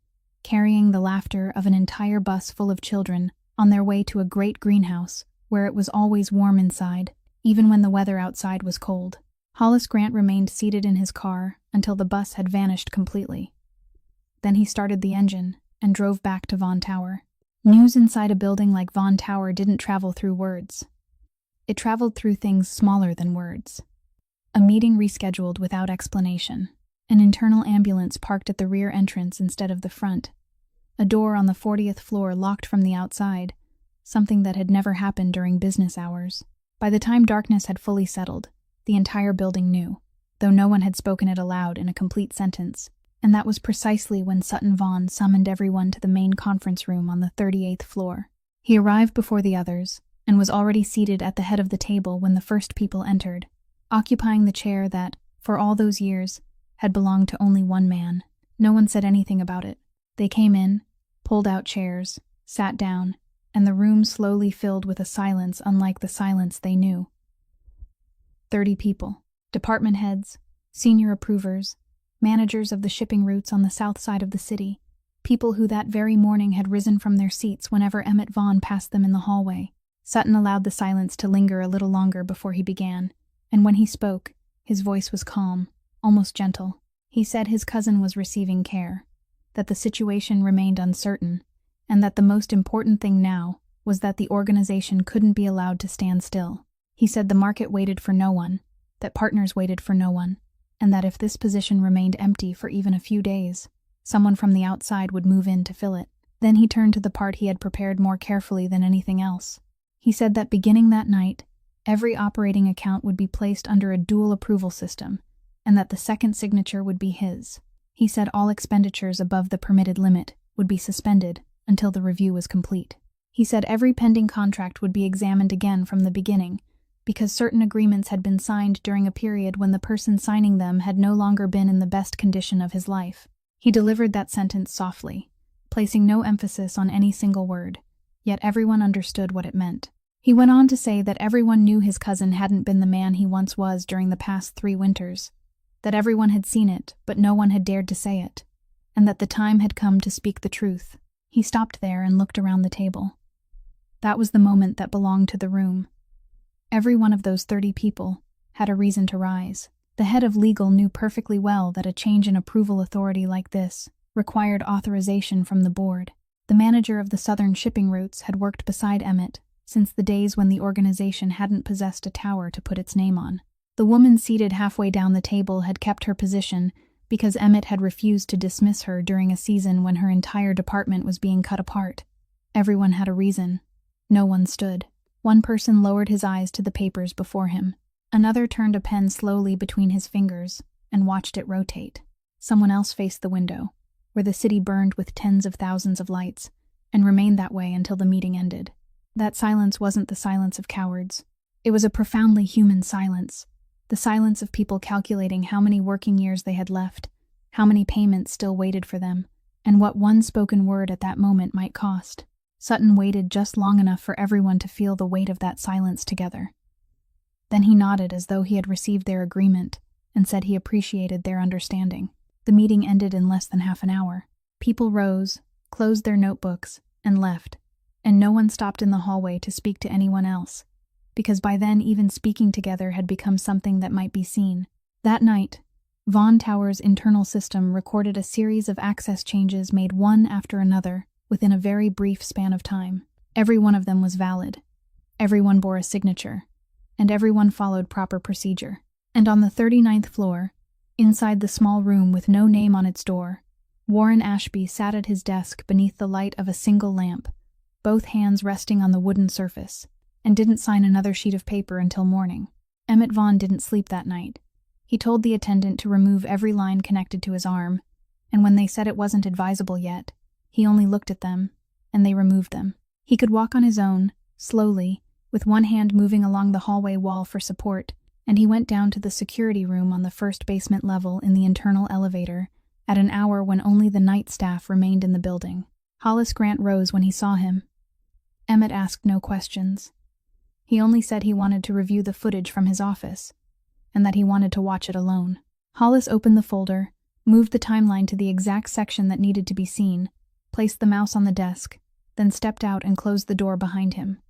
carrying the laughter of an entire bus full of children on their way to a great greenhouse where it was always warm inside, even when the weather outside was cold. Hollis Grant remained seated in his car until the bus had vanished completely. Then he started the engine and drove back to Vaughn Tower. News inside a building like Vaughn Tower didn't travel through words. It traveled through things smaller than words. A meeting rescheduled without explanation. An internal ambulance parked at the rear entrance instead of the front. A door on the 40th floor locked from the outside, something that had never happened during business hours. By the time darkness had fully settled, the entire building knew, though no one had spoken it aloud in a complete sentence, and that was precisely when Sutton Vaughn summoned everyone to the main conference room on the 38th floor. He arrived before the others, and was already seated at the head of the table when the first people entered, occupying the chair that, for all those years, had belonged to only one man. No one said anything about it. They came in, pulled out chairs, sat down, and the room slowly filled with a silence unlike the silence they knew. 30 people, department heads, senior approvers, managers of the shipping routes on the south side of the city, people who that very morning had risen from their seats whenever Emmett Vaughn passed them in the hallway. Sutton allowed the silence to linger a little longer before he began, and when he spoke, his voice was calm, almost gentle. He said his cousin was receiving care, that the situation remained uncertain, and that the most important thing now was that the organization couldn't be allowed to stand still. He said the market waited for no one, that partners waited for no one, and that if this position remained empty for even a few days, someone from the outside would move in to fill it. Then he turned to the part he had prepared more carefully than anything else. He said that beginning that night, every operating account would be placed under a dual approval system, and that the second signature would be his. He said all expenditures above the permitted limit would be suspended until the review was complete. He said every pending contract would be examined again from the beginning, because certain agreements had been signed during a period when the person signing them had no longer been in the best condition of his life. He delivered that sentence softly, placing no emphasis on any single word, yet everyone understood what it meant. He went on to say that everyone knew his cousin hadn't been the man he once was during the past 3 winters, that everyone had seen it, but no one had dared to say it, and that the time had come to speak the truth. He stopped there and looked around the table. That was the moment that belonged to the room. Every one of those 30 people had a reason to rise. The head of legal knew perfectly well that a change in approval authority like this required authorization from the board. The manager of the Southern shipping routes had worked beside Emmett since the days when the organization hadn't possessed a tower to put its name on. The woman seated halfway down the table had kept her position because Emmett had refused to dismiss her during a season when her entire department was being cut apart. Everyone had a reason. No one stood. One person lowered his eyes to the papers before him. Another turned a pen slowly between his fingers and watched it rotate. Someone else faced the window, where the city burned with tens of thousands of lights, and remained that way until the meeting ended. That silence wasn't the silence of cowards. It was a profoundly human silence, the silence of people calculating how many working years they had left, how many payments still waited for them, and what one spoken word at that moment might cost. Sutton waited just long enough for everyone to feel the weight of that silence together. Then he nodded as though he had received their agreement and said he appreciated their understanding. The meeting ended in less than half an hour. People rose, closed their notebooks, and left, and no one stopped in the hallway to speak to anyone else, because by then even speaking together had become something that might be seen. That night, Vaughn Tower's internal system recorded a series of access changes made one after another within a very brief span of time. Every one of them was valid. Everyone bore a signature, and everyone followed proper procedure. And on the 39th floor, inside the small room with no name on its door, Warren Ashby sat at his desk beneath the light of a single lamp, both hands resting on the wooden surface, and didn't sign another sheet of paper until morning. Emmett Vaughn didn't sleep that night. He told the attendant to remove every line connected to his arm, and when they said it wasn't advisable yet, he only looked at them, and they removed them. He could walk on his own, slowly, with one hand moving along the hallway wall for support, and he went down to the security room on the first basement level in the internal elevator at an hour when only the night staff remained in the building. Hollis Grant rose when he saw him. Emmett asked no questions. He only said he wanted to review the footage from his office, and that he wanted to watch it alone. Hollis opened the folder, moved the timeline to the exact section that needed to be seen, placed the mouse on the desk, then stepped out and closed the door behind him.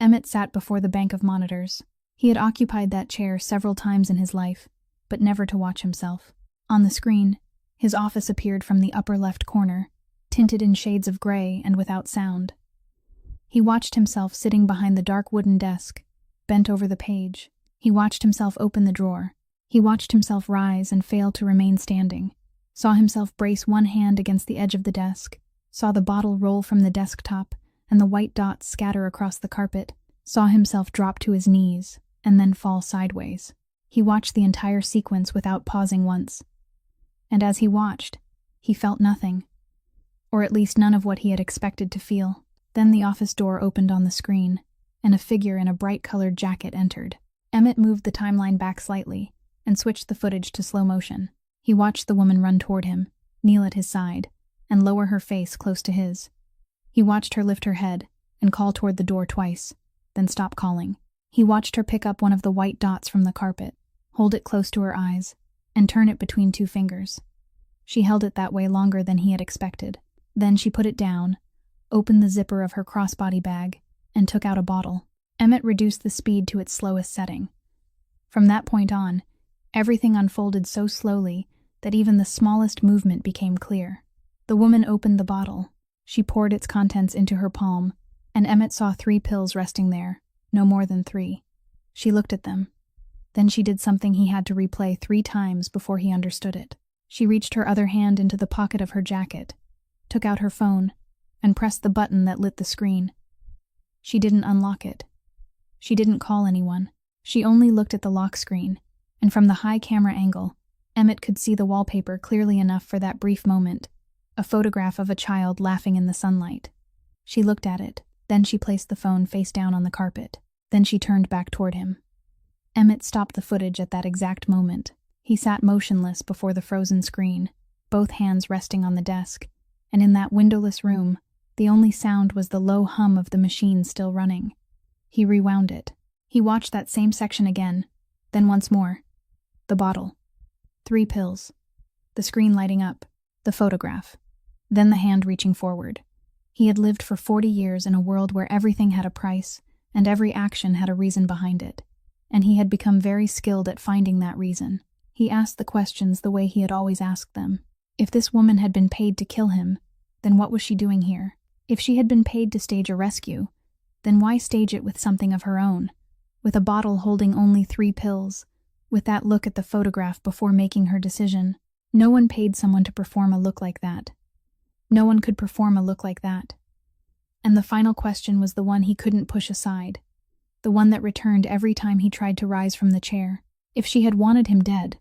Emmett sat before the bank of monitors. He had occupied that chair several times in his life, but never to watch himself. On the screen, his office appeared from the upper left corner, tinted in shades of gray and without sound. He watched himself sitting behind the dark wooden desk, bent over the page. He watched himself open the drawer. He watched himself rise and fail to remain standing, saw himself brace one hand against the edge of the desk, saw the bottle roll from the desktop and the white dots scatter across the carpet, saw himself drop to his knees and then fall sideways. He watched the entire sequence without pausing once. And as he watched, he felt nothing, or at least none of what he had expected to feel. Then the office door opened on the screen, and a figure in a bright-colored jacket entered. Emmett moved the timeline back slightly and switched the footage to slow motion. He watched the woman run toward him, kneel at his side, and lower her face close to his. He watched her lift her head and call toward the door twice, then stop calling. He watched her pick up one of the white dots from the carpet, hold it close to her eyes, and turn it between two fingers. She held it that way longer than he had expected. Then she put it down, opened the zipper of her crossbody bag, and took out a bottle. Emmett reduced the speed to its slowest setting. From that point on, everything unfolded so slowly that even the smallest movement became clear. The woman opened the bottle. She poured its contents into her palm, and Emmett saw 3 pills resting there, no more than 3. She looked at them. Then she did something he had to replay 3 times before he understood it. She reached her other hand into the pocket of her jacket, took out her phone, and pressed the button that lit the screen. She didn't unlock it. She didn't call anyone. She only looked at the lock screen, and from the high camera angle, Emmett could see the wallpaper clearly enough for that brief moment, a photograph of a child laughing in the sunlight. She looked at it, then she placed the phone face down on the carpet. Then she turned back toward him. Emmett stopped the footage at that exact moment. He sat motionless before the frozen screen, both hands resting on the desk, and in that windowless room, the only sound was the low hum of the machine still running. He rewound it. He watched that same section again, then once more. The bottle. 3 pills. The screen lighting up. The photograph. Then the hand reaching forward. He had lived for 40 years in a world where everything had a price, and every action had a reason behind it, and he had become very skilled at finding that reason. He asked the questions the way he had always asked them. If this woman had been paid to kill him, then what was she doing here? If she had been paid to stage a rescue, then why stage it with something of her own, with a bottle holding only 3 pills, with that look at the photograph before making her decision? No one paid someone to perform a look like that. No one could perform a look like that. And the final question was the one he couldn't push aside, the one that returned every time he tried to rise from the chair. If she had wanted him dead,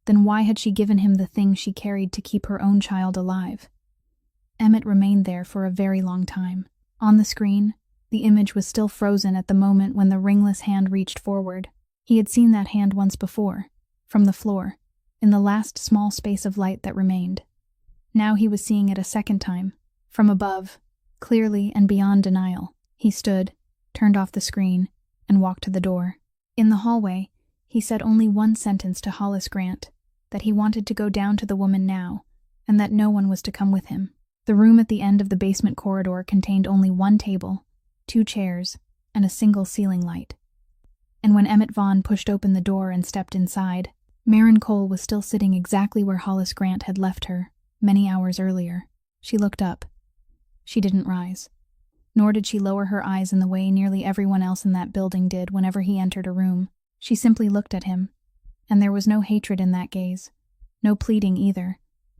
then why had she given him the thing she carried to keep her own child alive? Emmett remained there for a very long time. On the screen, The image was still frozen at the moment when the ringless hand reached forward. He had seen that hand once before, from the floor, in the last small space of light that remained. Now he was seeing it a second time, from above, clearly and beyond denial. He stood, turned off the screen, and walked to the door. In the hallway, he said only one sentence to Hollis Grant, that he wanted to go down to the woman now, and that no one was to come with him. The room at the end of the basement corridor contained only one table, 2 chairs, and a single ceiling light. And when Emmett Vaughn pushed open the door and stepped inside, Maren Cole was still sitting exactly where Hollis Grant had left her, many hours earlier. She looked up. She didn't rise. Nor did she lower her eyes in the way nearly everyone else in that building did whenever he entered a room. She simply looked at him, and there was no hatred in that gaze. No pleading either.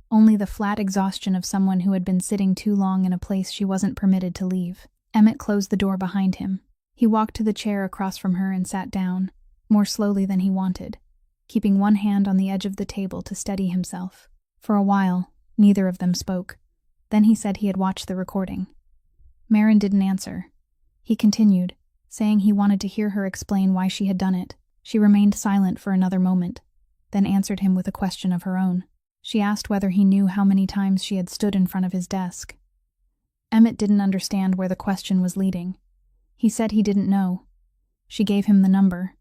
Only the flat exhaustion of someone who had been sitting too long in a place she wasn't permitted to leave. Emmett closed the door behind him. He walked to the chair across from her and sat down, more slowly than he wanted, keeping one hand on the edge of the table to steady himself. For a while, neither of them spoke. Then he said he had watched the recording. Maren didn't answer. He continued, saying he wanted to hear her explain why she had done it. She remained silent for another moment, then answered him with a question of her own. She asked whether he knew how many times she had stood in front of his desk. Emmett didn't understand where the question was leading. He said he didn't know. She gave him the number.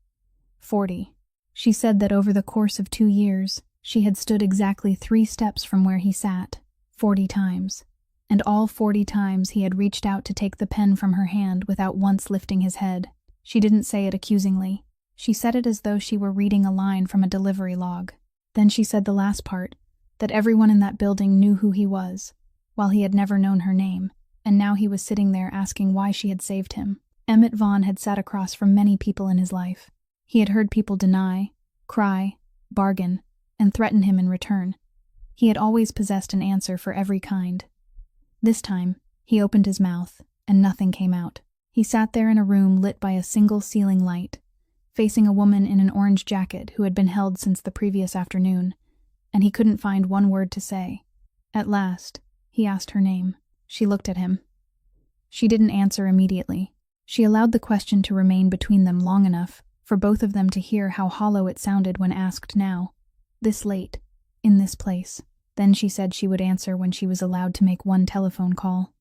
40. She said that over the course of 2 years, she had stood exactly 3 steps from where he sat, 40 times. And all 40 times he had reached out to take the pen from her hand without once lifting his head. She didn't say it accusingly. She said it as though she were reading a line from a delivery log. Then she said the last part, that everyone in that building knew who he was, while he had never known her name, and now he was sitting there asking why she had saved him. Emmett Vaughn had sat across from many people in his life. He had heard people deny, cry, bargain, and threaten him in return. He had always possessed an answer for every kind. This time, he opened his mouth, and nothing came out. He sat there in a room lit by a single ceiling light, facing a woman in an orange jacket who had been held since the previous afternoon, and he couldn't find one word to say. At last, he asked her name. She looked at him. She didn't answer immediately. She allowed the question to remain between them long enough for both of them to hear how hollow it sounded when asked now, this late, in this place. Then she said she would answer when she was allowed to make one telephone call.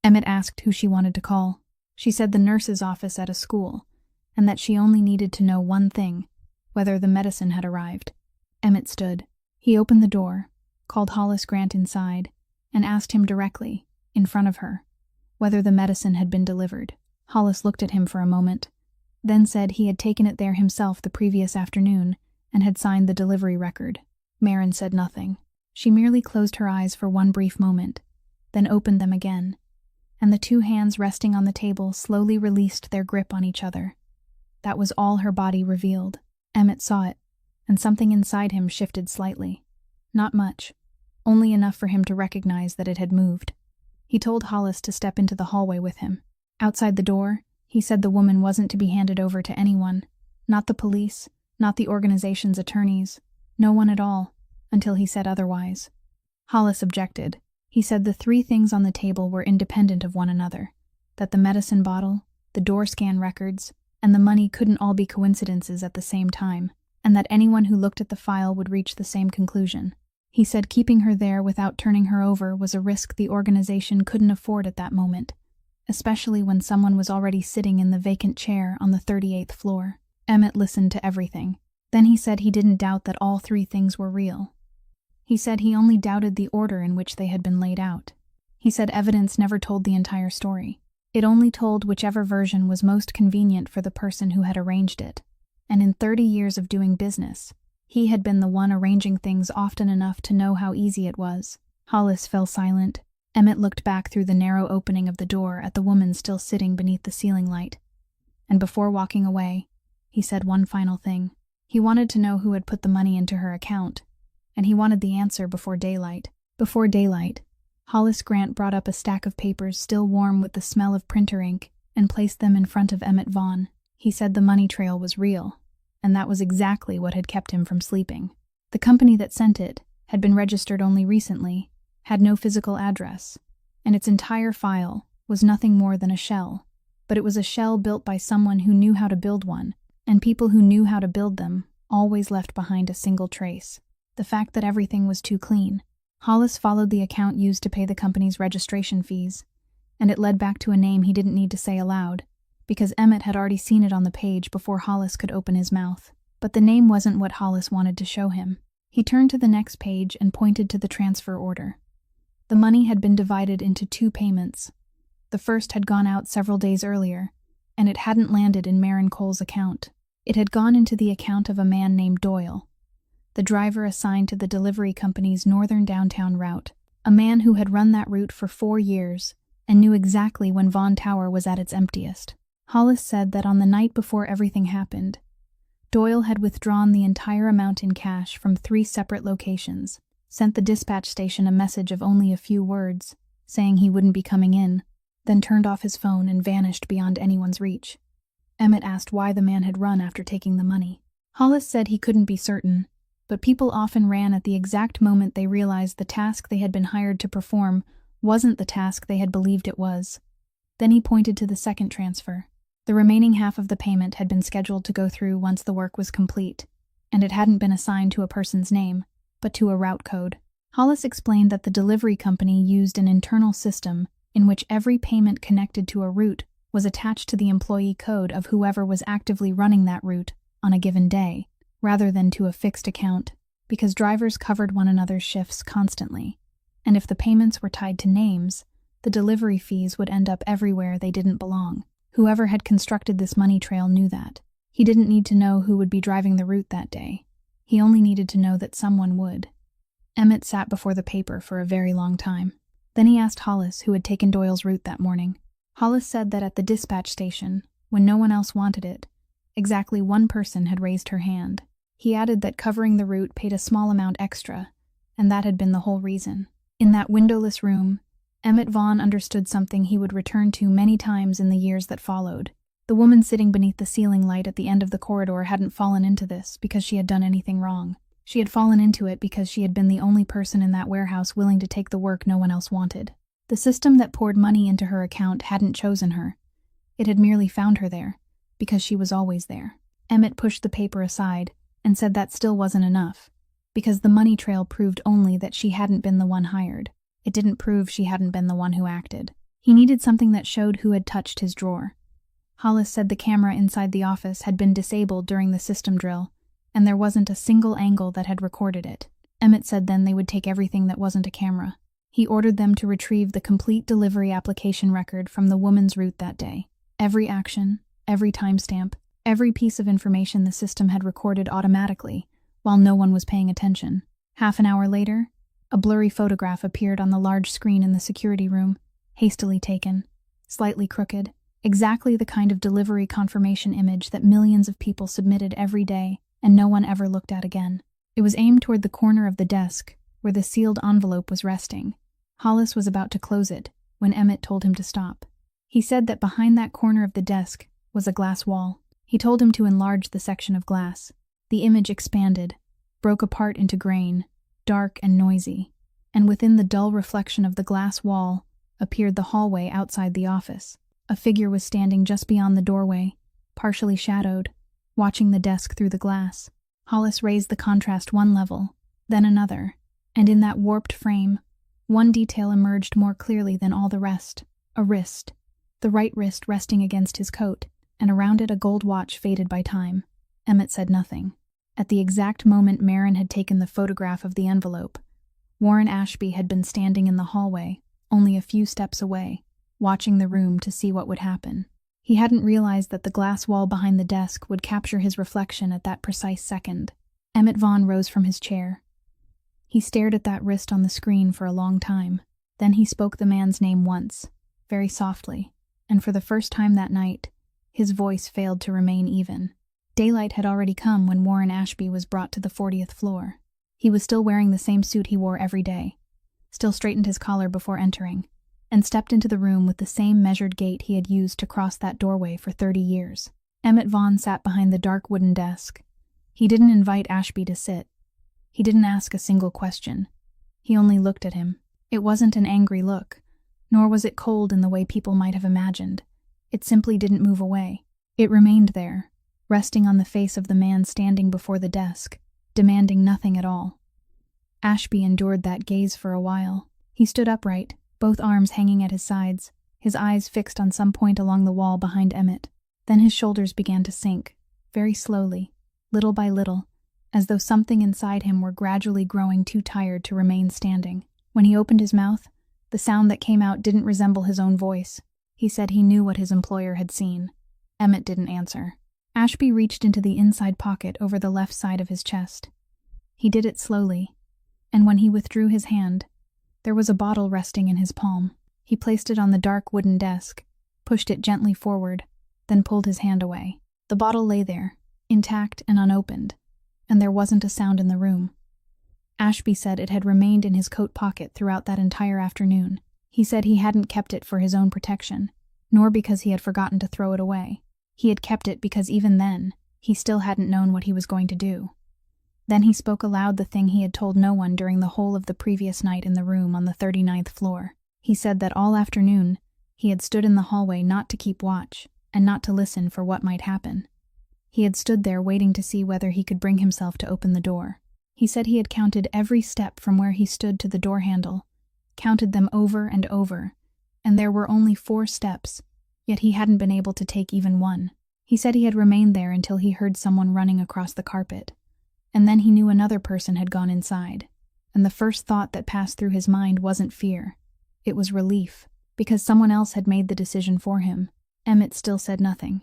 Emmett asked who she wanted to call. She said the nurse's office at a school, and that she only needed to know one thing, whether the medicine had arrived. Emmett stood. He opened the door, called Hollis Grant inside, and asked him directly, in front of her, whether the medicine had been delivered. Hollis looked at him for a moment, then said he had taken it there himself the previous afternoon and had signed the delivery record. Maren said nothing. She merely closed her eyes for one brief moment, then opened them again, and the 2 hands resting on the table slowly released their grip on each other. That was all her body revealed. Emmett saw it, and something inside him shifted slightly. Not much, only enough for him to recognize that it had moved. He told Hollis to step into the hallway with him. Outside the door, he said the woman wasn't to be handed over to anyone, not the police, not the organization's attorneys, no one at all, until he said otherwise. Hollis objected. He said the 3 things on the table were independent of one another, that the medicine bottle, the door scan records, and the money couldn't all be coincidences at the same time, and that anyone who looked at the file would reach the same conclusion. He said keeping her there without turning her over was a risk the organization couldn't afford at that moment, especially when someone was already sitting in the vacant chair on the 38th floor. Emmett listened to everything. Then he said he didn't doubt that all 3 things were real. He said he only doubted the order in which they had been laid out. He said evidence never told the entire story. It only told whichever version was most convenient for the person who had arranged it. And in 30 years of doing business, he had been the one arranging things often enough to know how easy it was. Hollis fell silent. Emmett looked back through the narrow opening of the door at the woman still sitting beneath the ceiling light. And before walking away, he said one final thing. He wanted to know who had put the money into her account, and he wanted the answer before daylight. Before daylight, Hollis Grant brought up a stack of papers still warm with the smell of printer ink and placed them in front of Emmett Vaughn. He said the money trail was real, and that was exactly what had kept him from sleeping. The company that sent it had been registered only recently, had no physical address, and its entire file was nothing more than a shell, but it was a shell built by someone who knew how to build one, and people who knew how to build them always left behind a single trace: the fact that everything was too clean. Hollis followed the account used to pay the company's registration fees, and it led back to a name he didn't need to say aloud, because Emmett had already seen it on the page before Hollis could open his mouth. But the name wasn't what Hollis wanted to show him. He turned to the next page and pointed to the transfer order. The money had been divided into 2 payments. The first had gone out several days earlier, and it hadn't landed in Marin Cole's account. It had gone into the account of a man named Doyle, the driver assigned to the delivery company's northern downtown route, a man who had run that route for 4 years and knew exactly when Vaughn Tower was at its emptiest. Hollis said that on the night before everything happened, Doyle had withdrawn the entire amount in cash from 3 separate locations, sent the dispatch station a message of only a few words, saying he wouldn't be coming in, then turned off his phone and vanished beyond anyone's reach. Emmett asked why the man had run after taking the money. Hollis said he couldn't be certain, but people often ran at the exact moment they realized the task they had been hired to perform wasn't the task they had believed it was. Then he pointed to the second transfer. The remaining half of the payment had been scheduled to go through once the work was complete, and it hadn't been assigned to a person's name, but to a route code. Hollis explained that the delivery company used an internal system in which every payment connected to a route was attached to the employee code of whoever was actively running that route on a given day, rather than to a fixed account, because drivers covered one another's shifts constantly, and if the payments were tied to names, the delivery fees would end up everywhere they didn't belong. Whoever had constructed this money trail knew that. He didn't need to know who would be driving the route that day. He only needed to know that someone would. Emmett sat before the paper for a very long time. Then he asked Hollis who had taken Doyle's route that morning. Hollis said that at the dispatch station, when no one else wanted it, exactly 1 person had raised her hand. He added that covering the route paid a small amount extra, and that had been the whole reason. In that windowless room, Emmett Vaughn understood something he would return to many times in the years that followed. The woman sitting beneath the ceiling light at the end of the corridor hadn't fallen into this because she had done anything wrong. She had fallen into it because she had been the only person in that warehouse willing to take the work no one else wanted. The system that poured money into her account hadn't chosen her. It had merely found her there, because she was always there. Emmett pushed the paper aside and said that still wasn't enough, because the money trail proved only that she hadn't been the one hired. It didn't prove she hadn't been the one who acted. He needed something that showed who had touched his drawer. Hollis said the camera inside the office had been disabled during the system drill, and there wasn't a single angle that had recorded it. Emmett said then they would take everything that wasn't a camera. He ordered them to retrieve the complete delivery application record from the woman's route that day. Every action, every timestamp, every piece of information the system had recorded automatically, while no one was paying attention. Half an hour later, a blurry photograph appeared on the large screen in the security room, hastily taken, slightly crooked, exactly the kind of delivery confirmation image that millions of people submitted every day and no one ever looked at again. It was aimed toward the corner of the desk, where the sealed envelope was resting. Hollis was about to close it when Emmett told him to stop. He said that behind that corner of the desk was a glass wall. He told him to enlarge the section of glass. The image expanded, broke apart into grain, dark and noisy, and within the dull reflection of the glass wall appeared the hallway outside the office. A figure was standing just beyond the doorway, partially shadowed, watching the desk through the glass. Hollis raised the contrast 1 level, then another, and in that warped frame, one detail emerged more clearly than all the rest: a wrist, the right wrist resting against his coat, and around it a gold watch faded by time. Emmett said nothing. At the exact moment Marin had taken the photograph of the envelope, Warren Ashby had been standing in the hallway, only a few steps away, watching the room to see what would happen. He hadn't realized that the glass wall behind the desk would capture his reflection at that precise second. Emmett Vaughn rose from his chair. He stared at that wrist on the screen for a long time. Then he spoke the man's name once, very softly, and for the first time that night, his voice failed to remain even. Daylight had already come when Warren Ashby was brought to the 40th floor. He was still wearing the same suit he wore every day, still straightened his collar before entering, and stepped into the room with the same measured gait he had used to cross that doorway for 30 years. Emmett Vaughn sat behind the dark wooden desk. He didn't invite Ashby to sit. He didn't ask a single question. He only looked at him. It wasn't an angry look, nor was it cold in the way people might have imagined. It simply didn't move away. It remained there, resting on the face of the man standing before the desk, demanding nothing at all. Ashby endured that gaze for a while. He stood upright, both arms hanging at his sides, his eyes fixed on some point along the wall behind Emmett. Then his shoulders began to sink, very slowly, little by little, as though something inside him were gradually growing too tired to remain standing. When he opened his mouth, the sound that came out didn't resemble his own voice. He said he knew what his employer had seen. Emmett didn't answer. Ashby reached into the inside pocket over the left side of his chest. He did it slowly, and when he withdrew his hand, there was a bottle resting in his palm. He placed it on the dark wooden desk, pushed it gently forward, then pulled his hand away. The bottle lay there, intact and unopened, and there wasn't a sound in the room. Ashby said it had remained in his coat pocket throughout that entire afternoon. He said he hadn't kept it for his own protection, nor because he had forgotten to throw it away. He had kept it because even then, he still hadn't known what he was going to do. Then he spoke aloud the thing he had told no one during the whole of the previous night in the room on the 39th floor. He said that all afternoon, he had stood in the hallway not to keep watch, and not to listen for what might happen. He had stood there waiting to see whether he could bring himself to open the door. He said he had counted every step from where he stood to the door handle, counted them over and over, and there were only 4 steps, yet he hadn't been able to take even one. He said he had remained there until he heard someone running across the carpet, and then he knew another person had gone inside, and the first thought that passed through his mind wasn't fear. It was relief, because someone else had made the decision for him. Emmett still said nothing.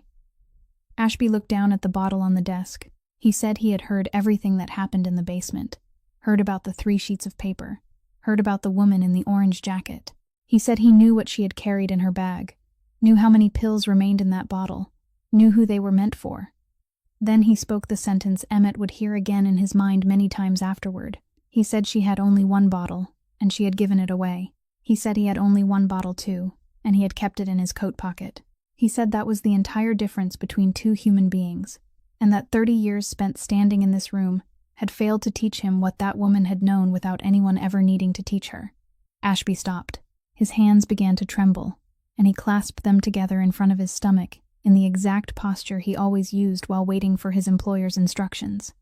Ashby looked down at the bottle on the desk. He said he had heard everything that happened in the basement, heard about the 3 sheets of paper, heard about the woman in the orange jacket. He said he knew what she had carried in her bag, knew how many pills remained in that bottle, knew who they were meant for. Then he spoke the sentence Emmett would hear again in his mind many times afterward. He said she had only 1 bottle, and she had given it away. He said he had only 1 bottle too, and he had kept it in his coat pocket. He said that was the entire difference between 2 human beings, and that 30 years spent standing in this room had failed to teach him what that woman had known without anyone ever needing to teach her. Ashby stopped. His hands began to tremble, and he clasped them together in front of his stomach in the exact posture he always used while waiting for his employer's instructions.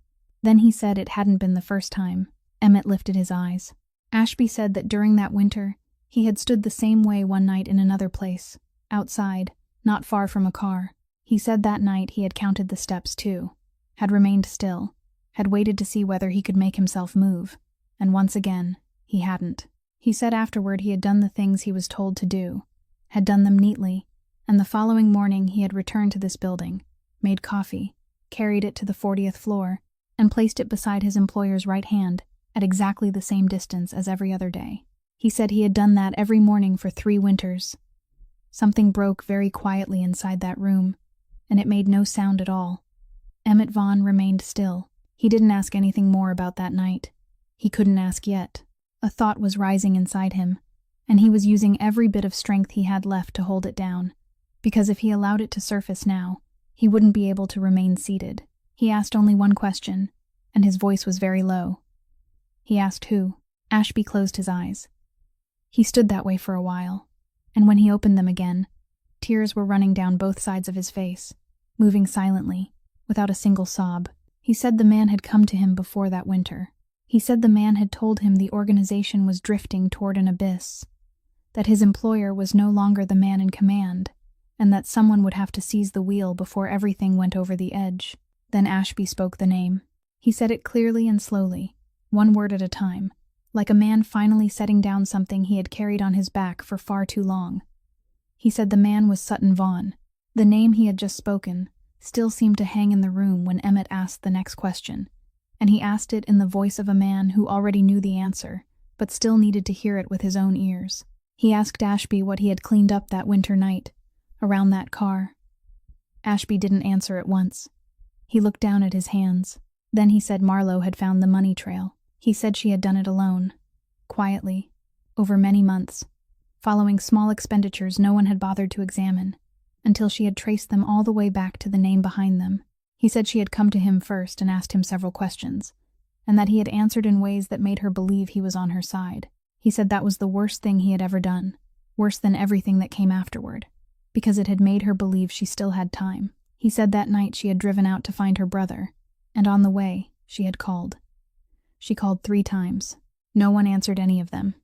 Then he said it hadn't been the first time. Emmett lifted his eyes. Ashby said that during that winter, he had stood the same way one night in another place, outside, not far from a car. He said that night he had counted the steps too, had remained still, had waited to see whether he could make himself move, and once again, he hadn't. He said afterward he had done the things he was told to do, had done them neatly, and the following morning he had returned to this building, made coffee, carried it to the 40th floor, and placed it beside his employer's right hand at exactly the same distance as every other day. He said he had done that every morning for 3 winters. Something broke very quietly inside that room, and it made no sound at all. Emmett Vaughn remained still. He didn't ask anything more about that night. He couldn't ask yet. A thought was rising inside him, and he was using every bit of strength he had left to hold it down, because if he allowed it to surface now, he wouldn't be able to remain seated. He asked only one question, and his voice was very low. He asked who. Ashby closed his eyes. He stood that way for a while, and when he opened them again, tears were running down both sides of his face, moving silently, without a single sob. He said the man had come to him before that winter. He said the man had told him the organization was drifting toward an abyss, that his employer was no longer the man in command, and that someone would have to seize the wheel before everything went over the edge. Then Ashby spoke the name. He said it clearly and slowly, 1 word at a time, like a man finally setting down something he had carried on his back for far too long. He said the man was Sutton Vaughn. The name he had just spoken still seemed to hang in the room when Emmett asked the next question, and he asked it in the voice of a man who already knew the answer, but still needed to hear it with his own ears. He asked Ashby what he had cleaned up that winter night, around that car. Ashby didn't answer at once. He looked down at his hands. Then he said Marlowe had found the money trail. He said she had done it alone, quietly, over many months, following small expenditures no one had bothered to examine, until she had traced them all the way back to the name behind them. He said she had come to him first and asked him several questions, and that he had answered in ways that made her believe he was on her side. He said that was the worst thing he had ever done, worse than everything that came afterward, because it had made her believe she still had time. He said that night she had driven out to find her brother, and on the way, she had called. She called 3 times. No one answered any of them.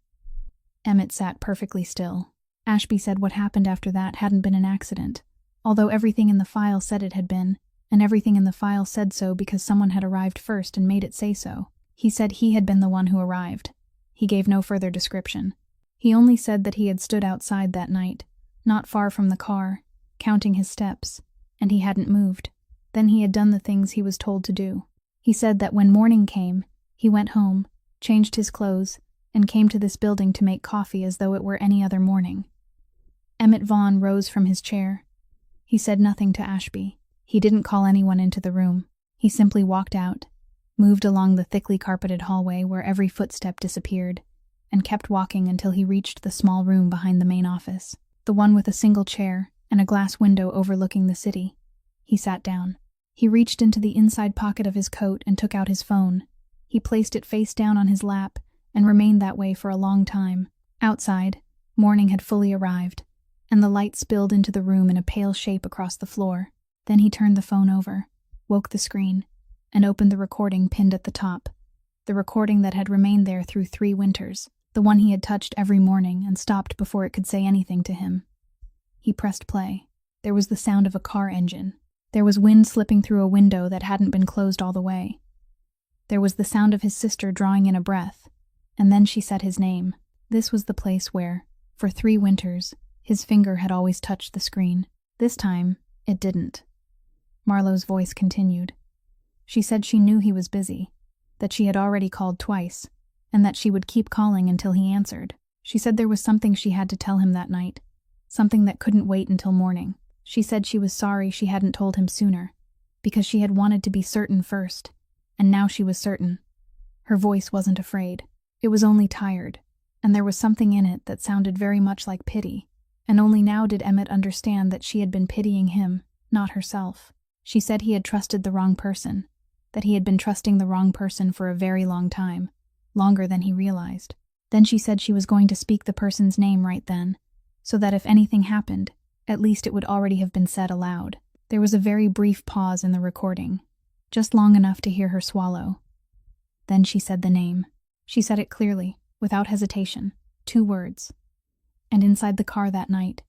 Emmett sat perfectly still. Ashby said what happened after that hadn't been an accident, although everything in the file said it had been, and everything in the file said so because someone had arrived first and made it say so. He said he had been the one who arrived. He gave no further description. He only said that he had stood outside that night, not far from the car, counting his steps, and he hadn't moved. Then he had done the things he was told to do. He said that when morning came, he went home, changed his clothes, and came to this building to make coffee as though it were any other morning. Emmett Vaughn rose from his chair. He said nothing to Ashby. He didn't call anyone into the room. He simply walked out, moved along the thickly carpeted hallway where every footstep disappeared, and kept walking until he reached the small room behind the main office, the one with a single chair and a glass window overlooking the city. He sat down. He reached into the inside pocket of his coat and took out his phone. He placed it face down on his lap and remained that way for a long time. Outside, morning had fully arrived, and the light spilled into the room in a pale shape across the floor. Then he turned the phone over, woke the screen, and opened the recording pinned at the top, the recording that had remained there through 3 winters, the one he had touched every morning and stopped before it could say anything to him. He pressed play. There was the sound of a car engine. There was wind slipping through a window that hadn't been closed all the way. There was the sound of his sister drawing in a breath, and then she said his name. This was the place where, for 3 winters, his finger had always touched the screen. This time, it didn't. Marlowe's voice continued. She said she knew he was busy, that she had already called twice, and that she would keep calling until he answered. She said there was something she had to tell him that night, something that couldn't wait until morning. She said she was sorry she hadn't told him sooner, because she had wanted to be certain first, and now she was certain. Her voice wasn't afraid. It was only tired, and there was something in it that sounded very much like pity, and only now did Emmett understand that she had been pitying him, not herself. She said he had trusted the wrong person, that he had been trusting the wrong person for a very long time, longer than he realized. Then she said she was going to speak the person's name right then, so that if anything happened, at least it would already have been said aloud. There was a very brief pause in the recording, just long enough to hear her swallow. Then she said the name. She said it clearly, without hesitation, 2 words. And inside the car that night,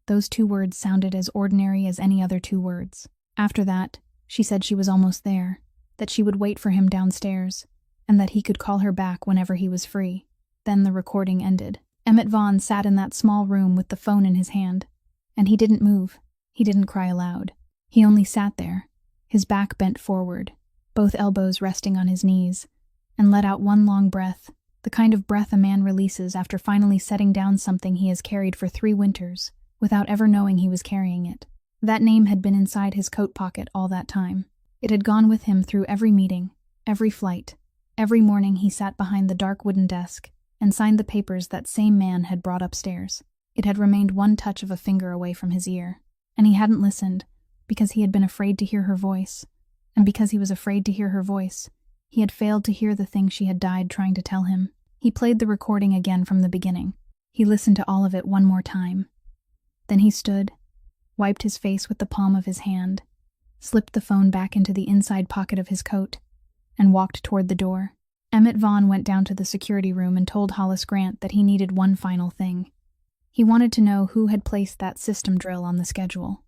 those 2 words sounded as ordinary as any other 2 words. After that, she said she was almost there, that she would wait for him downstairs, and that he could call her back whenever he was free. Then the recording ended. Emmett Vaughn sat in that small room with the phone in his hand, and he didn't move. He didn't cry aloud. He only sat there, his back bent forward, both elbows resting on his knees, and let out one long breath, the kind of breath a man releases after finally setting down something he has carried for 3 winters, without ever knowing he was carrying it. That name had been inside his coat pocket all that time. It had gone with him through every meeting, every flight. Every morning he sat behind the dark wooden desk and signed the papers that same man had brought upstairs. It had remained one touch of a finger away from his ear, and he hadn't listened, because he had been afraid to hear her voice, and because he was afraid to hear her voice, he had failed to hear the thing she had died trying to tell him. He played the recording again from the beginning. He listened to all of it one more time. Then he stood, wiped his face with the palm of his hand, slipped the phone back into the inside pocket of his coat, and walked toward the door. Emmett Vaughn went down to the security room and told Hollis Grant that he needed one final thing. He wanted to know who had placed that system drill on the schedule.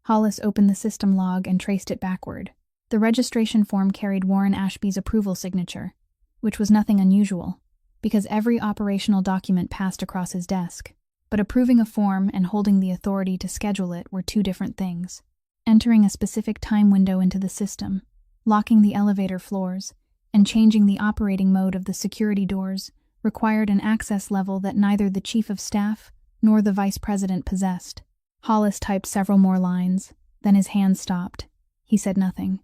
Hollis opened the system log and traced it backward. The registration form carried Warren Ashby's approval signature, which was nothing unusual, because every operational document passed across his desk. But approving a form and holding the authority to schedule it were 2 different things. Entering a specific time window into the system, locking the elevator floors, and changing the operating mode of the security doors required an access level that neither the chief of staff nor the vice president possessed. Hollis typed several more lines, then his hand stopped. He said nothing.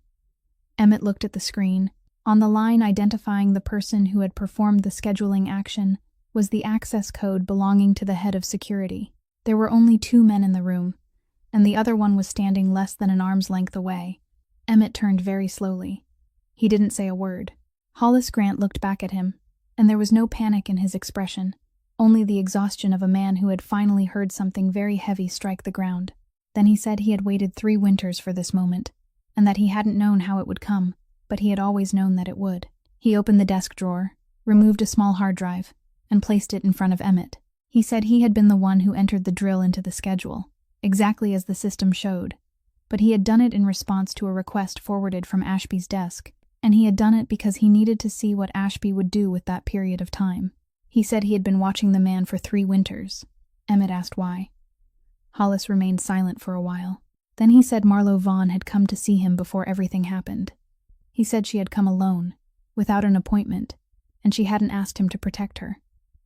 Emmett looked at the screen. On the line identifying the person who had performed the scheduling action was the access code belonging to the head of security. There were only 2 men in the room, and the other one was standing less than an arm's length away. Emmett turned very slowly. He didn't say a word. Hollis Grant looked back at him, and there was no panic in his expression, only the exhaustion of a man who had finally heard something very heavy strike the ground. Then he said he had waited 3 winters for this moment, and that he hadn't known how it would come, but he had always known that it would. He opened the desk drawer, removed a small hard drive, and placed it in front of Emmett. He said he had been the one who entered the drill into the schedule, exactly as the system showed, but he had done it in response to a request forwarded from Ashby's desk, and he had done it because he needed to see what Ashby would do with that period of time. He said he had been watching the man for 3 winters. Emmett asked why. Hollis remained silent for a while. Then he said Marlo Vaughn had come to see him before everything happened. He said she had come alone, without an appointment, and she hadn't asked him to protect her.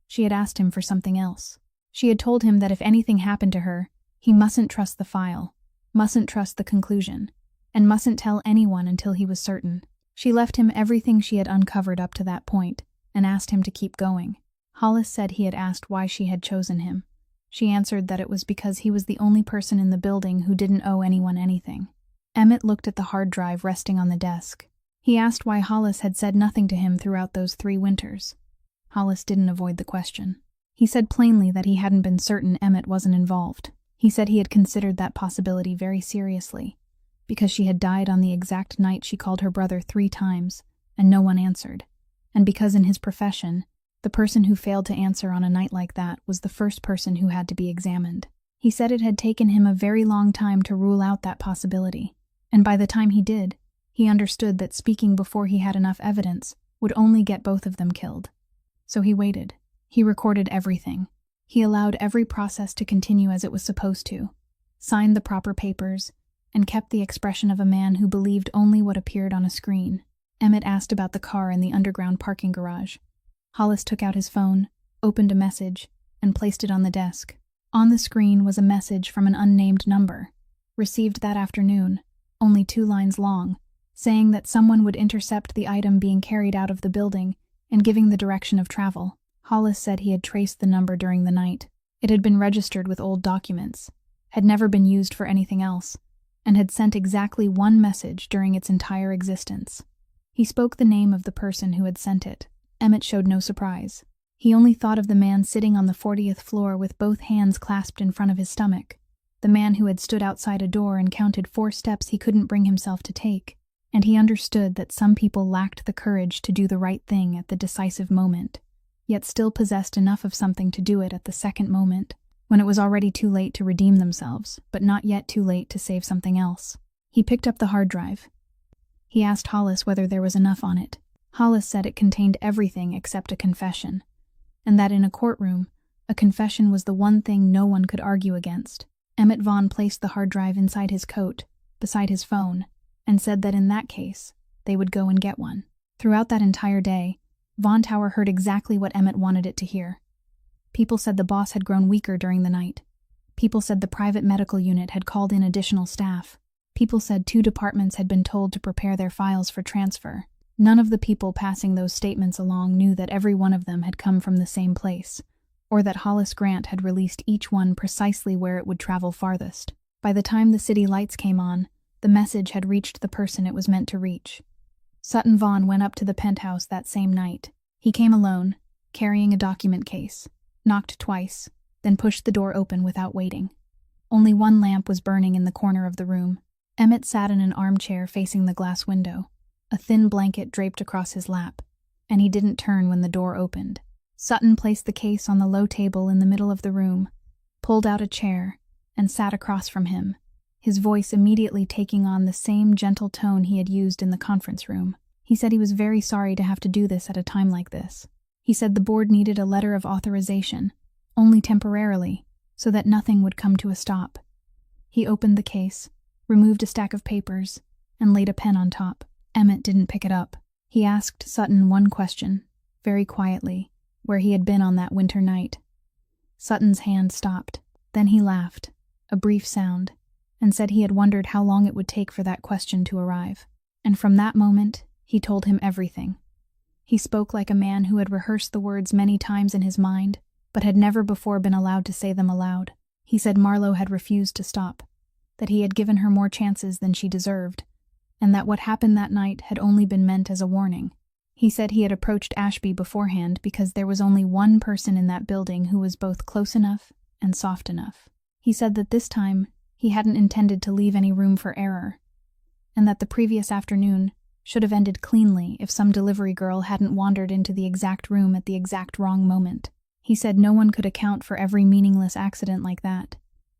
She had asked him for something else. She had told him that if anything happened to her, he mustn't trust the file, mustn't trust the conclusion, and mustn't tell anyone until he was certain. She left him everything she had uncovered up to that point, and asked him to keep going. Hollis said he had asked why she had chosen him. She answered that it was because he was the only person in the building who didn't owe anyone anything. Emmett looked at the hard drive resting on the desk. He asked why Hollis had said nothing to him throughout those 3 winters. Hollis didn't avoid the question. He said plainly that he hadn't been certain Emmett wasn't involved. He said he had considered that possibility very seriously, because she had died on the exact night she called her brother 3 times, and no one answered, and because in his profession, the person who failed to answer on a night like that was the first person who had to be examined. He said it had taken him a very long time to rule out that possibility, and by the time he did, he understood that speaking before he had enough evidence would only get both of them killed. So he waited. He recorded everything. He allowed every process to continue as it was supposed to, signed the proper papers, and kept the expression of a man who believed only what appeared on a screen. Emmett asked about the car in the underground parking garage. Hollis took out his phone, opened a message, and placed it on the desk. On the screen was a message from an unnamed number, received that afternoon, only 2 lines long, saying that someone would intercept the item being carried out of the building and giving the direction of travel. Hollis said he had traced the number during the night. It had been registered with old documents, had never been used for anything else, and had sent exactly 1 message during its entire existence. He spoke the name of the person who had sent it. Emmett showed no surprise. He only thought of the man sitting on the 40th floor with both hands clasped in front of his stomach, the man who had stood outside a door and counted 4 steps he couldn't bring himself to take, and he understood that some people lacked the courage to do the right thing at the decisive moment, yet still possessed enough of something to do it at the second moment, when it was already too late to redeem themselves, but not yet too late to save something else. He picked up the hard drive. He asked Hollis whether there was enough on it. Hollis said it contained everything except a confession, and that in a courtroom, a confession was the one thing no one could argue against. Emmett Vaughn placed the hard drive inside his coat, beside his phone, and said that in that case, they would go and get one. Throughout that entire day, Vaughn Tower heard exactly what Emmett wanted it to hear. People said the boss had grown weaker during the night. People said the private medical unit had called in additional staff. People said 2 departments had been told to prepare their files for transfer. None of the people passing those statements along knew that every one of them had come from the same place, or that Hollis Grant had released each one precisely where it would travel farthest. By the time the city lights came on, the message had reached the person it was meant to reach. Sutton Vaughn went up to the penthouse that same night. He came alone, carrying a document case, knocked twice, then pushed the door open without waiting. Only 1 lamp was burning in the corner of the room. Emmett sat in an armchair facing the glass window, a thin blanket draped across his lap, and he didn't turn when the door opened. Sutton placed the case on the low table in the middle of the room, pulled out a chair, and sat across from him, his voice immediately taking on the same gentle tone he had used in the conference room. He said he was very sorry to have to do this at a time like this. He said the board needed a letter of authorization, only temporarily, so that nothing would come to a stop. He opened the case, removed a stack of papers, and laid a pen on top. Emmett didn't pick it up. He asked Sutton 1 question, very quietly, where he had been on that winter night. Sutton's hand stopped. Then he laughed, a brief sound, and said he had wondered how long it would take for that question to arrive. And from that moment, he told him everything. He spoke like a man who had rehearsed the words many times in his mind, but had never before been allowed to say them aloud. He said Marlo had refused to stop, that he had given her more chances than she deserved, and that what happened that night had only been meant as a warning. He said he had approached Ashby beforehand because there was only one person in that building who was both close enough and soft enough. He said that this time he hadn't intended to leave any room for error, and that the previous afternoon should have ended cleanly if some delivery girl hadn't wandered into the exact room at the exact wrong moment. He said no one could account for every meaningless accident like that.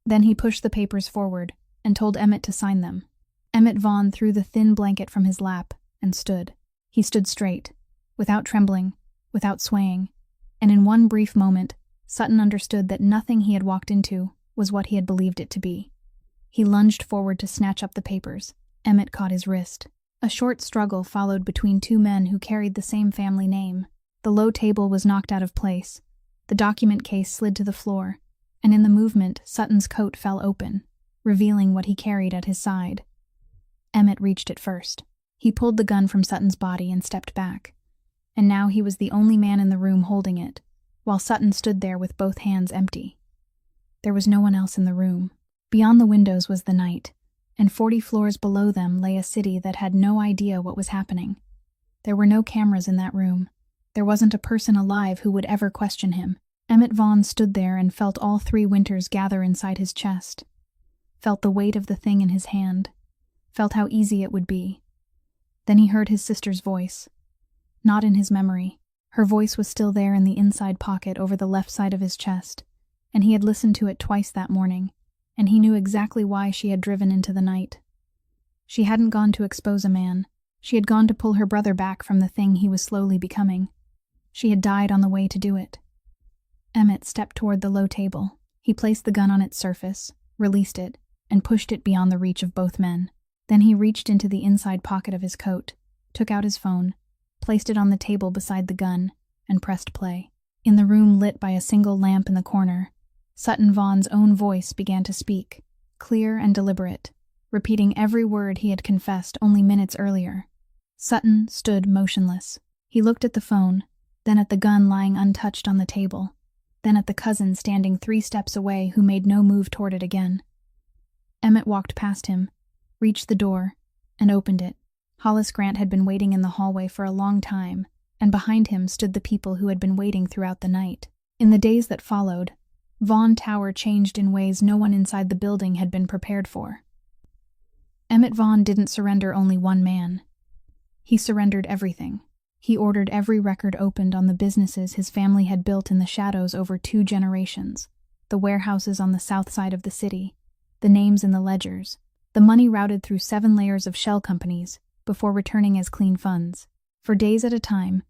Then he pushed the papers forward and told Emmett to sign them. Emmett Vaughn threw the thin blanket from his lap and stood. He stood straight, without trembling, without swaying, and in one brief moment, Sutton understood that nothing he had walked into was what he had believed it to be. He lunged forward to snatch up the papers. Emmett caught his wrist. A short struggle followed between two men who carried the same family name. The low table was knocked out of place. The document case slid to the floor, and in the movement, Sutton's coat fell open, revealing what he carried at his side. Emmett reached it first. He pulled the gun from Sutton's body and stepped back, and now he was the only man in the room holding it, while Sutton stood there with both hands empty. There was no one else in the room. Beyond the windows was the night, and 40 floors below them lay a city that had no idea what was happening. There were no cameras in that room. There wasn't a person alive who would ever question him. Emmett Vaughn stood there and felt all 3 winters gather inside his chest, felt the weight of the thing in his hand, felt how easy it would be. Then he heard his sister's voice. Not in his memory. Her voice was still there in the inside pocket over the left side of his chest, and he had listened to it twice that morning, and he knew exactly why she had driven into the night. She hadn't gone to expose a man. She had gone to pull her brother back from the thing he was slowly becoming. She had died on the way to do it. Emmett stepped toward the low table. He placed the gun on its surface, released it, and pushed it beyond the reach of both men. Then he reached into the inside pocket of his coat, took out his phone, placed it on the table beside the gun, and pressed play. In the room lit by a single lamp in the corner, Sutton Vaughn's own voice began to speak, clear and deliberate, repeating every word he had confessed only minutes earlier. Sutton stood motionless. He looked at the phone, then at the gun lying untouched on the table, then at the cousin standing 3 steps away who made no move toward it again. Emmett walked past him, reached the door, and opened it. Hollis Grant had been waiting in the hallway for a long time, and behind him stood the people who had been waiting throughout the night. In the days that followed, Vaughn Tower changed in ways no one inside the building had been prepared for. Emmett Vaughn didn't surrender only one man. He surrendered everything. He ordered every record opened on the businesses his family had built in the shadows over 2 generations, the warehouses on the south side of the city, the names in the ledgers, the money routed through 7 layers of shell companies before returning as clean funds. For days at a time,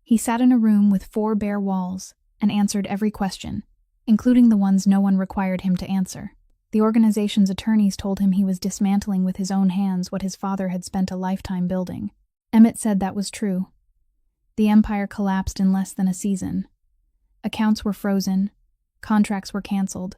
he sat in a room with 4 bare walls and answered every question, including the ones no one required him to answer. The organization's attorneys told him he was dismantling with his own hands what his father had spent a lifetime building. Emmett said that was true. The empire collapsed in less than a season. Accounts were frozen, contracts were canceled,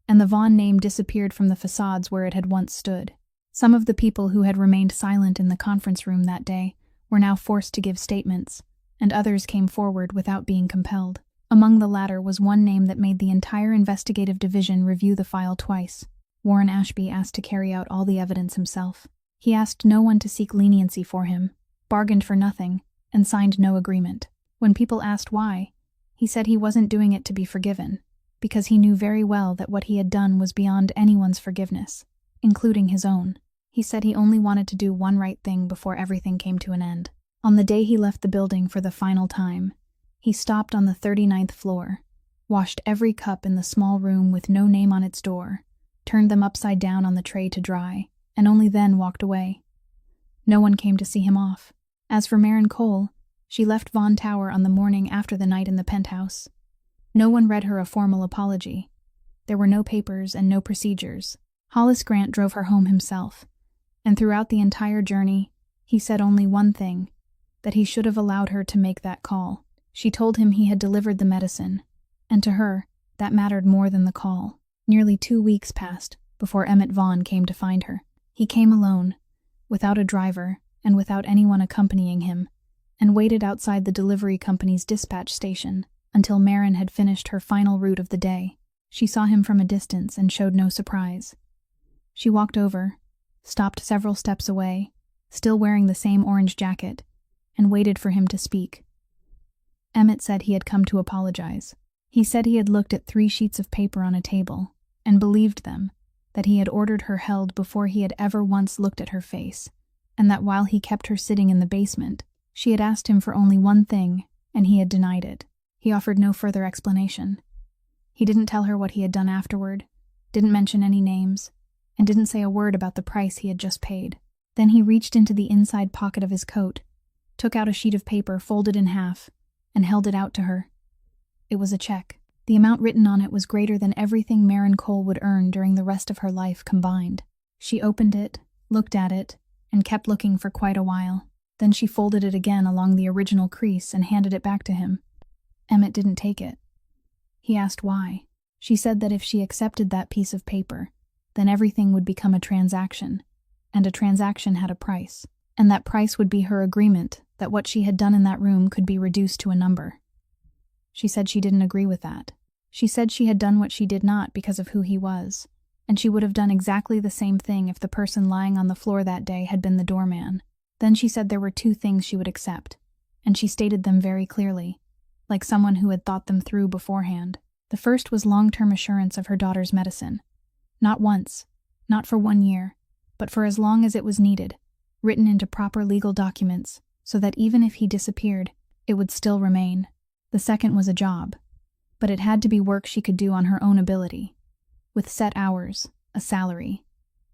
and the Vaughn name disappeared from the facades where it had once stood. Some of the people who had remained silent in the conference room that day were now forced to give statements, and others came forward without being compelled. Among the latter was one name that made the entire investigative division review the file twice. Warren Ashby asked to carry out all the evidence himself. He asked no one to seek leniency for him, bargained for nothing, and signed no agreement. When people asked why, he said he wasn't doing it to be forgiven, because he knew very well that what he had done was beyond anyone's forgiveness, including his own. He said he only wanted to do one right thing before everything came to an end. On the day he left the building for the final time, he stopped on the 39th floor, washed every cup in the small room with no name on its door, turned them upside down on the tray to dry, and only then walked away. No one came to see him off. As for Maren Cole, she left Vaughn Tower on the morning after the night in the penthouse. No one read her a formal apology. There were no papers and no procedures. Hollis Grant drove her home himself, and throughout the entire journey, he said only one thing, that he should have allowed her to make that call. She told him he had delivered the medicine, and to her, that mattered more than the call. Nearly 2 weeks passed before Emmett Vaughn came to find her. He came alone, without a driver and without anyone accompanying him, and waited outside the delivery company's dispatch station until Maren had finished her final route of the day. She saw him from a distance and showed no surprise. She walked over, stopped several steps away, still wearing the same orange jacket, and waited for him to speak. Emmett said he had come to apologize. He said he had looked at 3 sheets of paper on a table and believed them, that he had ordered her held before he had ever once looked at her face, and that while he kept her sitting in the basement, she had asked him for only one thing, and he had denied it. He offered no further explanation. He didn't tell her what he had done afterward, didn't mention any names, and didn't say a word about the price he had just paid. Then he reached into the inside pocket of his coat, took out a sheet of paper folded in half, and held it out to her. It was a check. The amount written on it was greater than everything Maren Cole would earn during the rest of her life combined. She opened it, looked at it, and kept looking for quite a while. Then she folded it again along the original crease and handed it back to him. Emmett didn't take it. He asked why. She said that if she accepted that piece of paper, then everything would become a transaction, and a transaction had a price, and that price would be her agreement that what she had done in that room could be reduced to a number. She said she didn't agree with that. She said she had done what she did not because of who he was, and she would have done exactly the same thing if the person lying on the floor that day had been the doorman. Then she said there were 2 things she would accept, and she stated them very clearly, like someone who had thought them through beforehand. The first was long-term assurance of her daughter's medicine. Not once, not for 1 year, but for as long as it was needed, written into proper legal documents, so that even if he disappeared, it would still remain. The second was a job, but it had to be work she could do on her own ability, with set hours, a salary,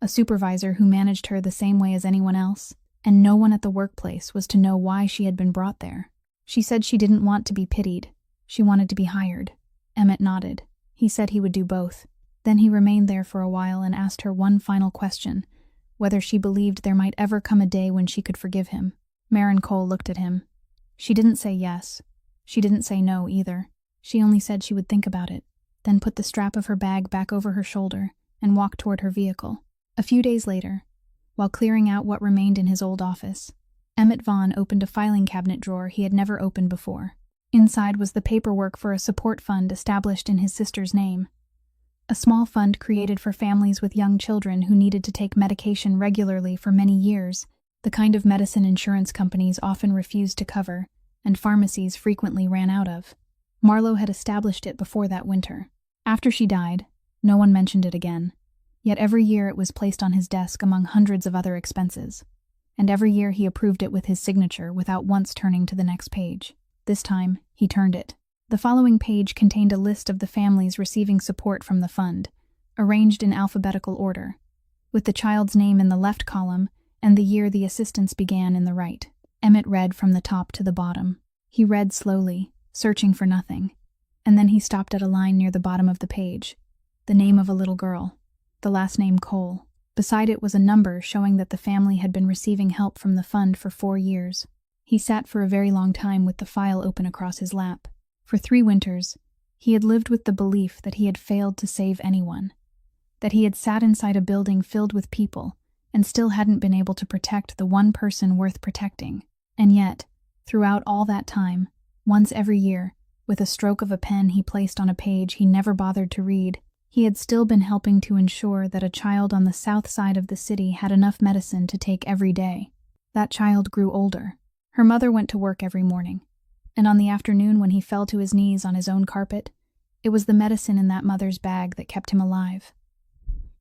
a supervisor who managed her the same way as anyone else, and no one at the workplace was to know why she had been brought there. She said she didn't want to be pitied. She wanted to be hired. Emmett nodded. He said he would do both. Then he remained there for a while and asked her one final question, whether she believed there might ever come a day when she could forgive him. Maren Cole looked at him. She didn't say yes. She didn't say no either. She only said she would think about it, then put the strap of her bag back over her shoulder and walked toward her vehicle. A few days later, while clearing out what remained in his old office, Emmett Vaughn opened a filing cabinet drawer he had never opened before. Inside was the paperwork for a support fund established in his sister's name. A small fund created for families with young children who needed to take medication regularly for many years, the kind of medicine insurance companies often refused to cover, and pharmacies frequently ran out of. Marlowe had established it before that winter. After she died, no one mentioned it again. Yet every year it was placed on his desk among hundreds of other expenses. And every year he approved it with his signature without once turning to the next page. This time, he turned it. The following page contained a list of the families receiving support from the fund, arranged in alphabetical order, with the child's name in the left column and the year the assistance began in the right. Emmett read from the top to the bottom. He read slowly, searching for nothing, and then he stopped at a line near the bottom of the page, the name of a little girl, the last name Cole. Beside it was a number showing that the family had been receiving help from the fund for 4 years. He sat for a very long time with the file open across his lap. For 3 winters, he had lived with the belief that he had failed to save anyone, that he had sat inside a building filled with people and still hadn't been able to protect the one person worth protecting. And yet, throughout all that time, once every year, with a stroke of a pen he placed on a page he never bothered to read, he had still been helping to ensure that a child on the south side of the city had enough medicine to take every day. That child grew older. Her mother went to work every morning, and on the afternoon when he fell to his knees on his own carpet, it was the medicine in that mother's bag that kept him alive.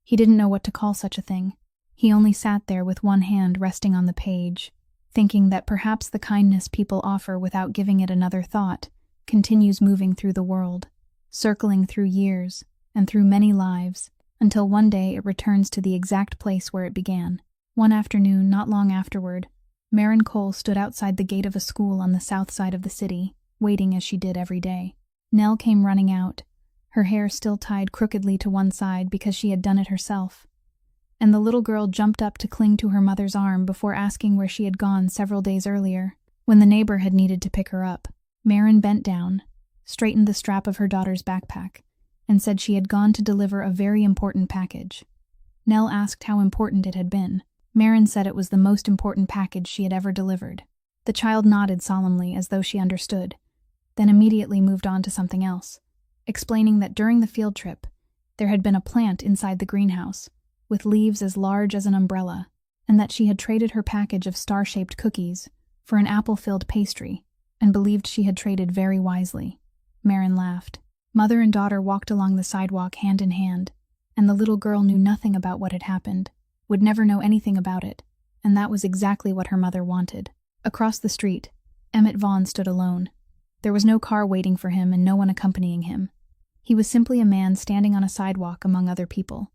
He didn't know what to call such a thing. He only sat there with one hand resting on the page, thinking that perhaps the kindness people offer without giving it another thought continues moving through the world, circling through years and through many lives, until one day it returns to the exact place where it began. One afternoon, not long afterward, Maren Cole stood outside the gate of a school on the south side of the city, waiting as she did every day. Nell came running out, her hair still tied crookedly to one side because she had done it herself, and the little girl jumped up to cling to her mother's arm before asking where she had gone several days earlier, when the neighbor had needed to pick her up. Maren bent down, straightened the strap of her daughter's backpack, and said she had gone to deliver a very important package. Nell asked how important it had been. Maren said it was the most important package she had ever delivered. The child nodded solemnly as though she understood, then immediately moved on to something else, explaining that during the field trip, there had been a plant inside the greenhouse, with leaves as large as an umbrella, and that she had traded her package of star-shaped cookies for an apple-filled pastry, and believed she had traded very wisely. Marin laughed. Mother and daughter walked along the sidewalk hand in hand, and the little girl knew nothing about what had happened, would never know anything about it, and that was exactly what her mother wanted. Across the street, Emmett Vaughn stood alone. There was no car waiting for him and no one accompanying him. He was simply a man standing on a sidewalk among other people.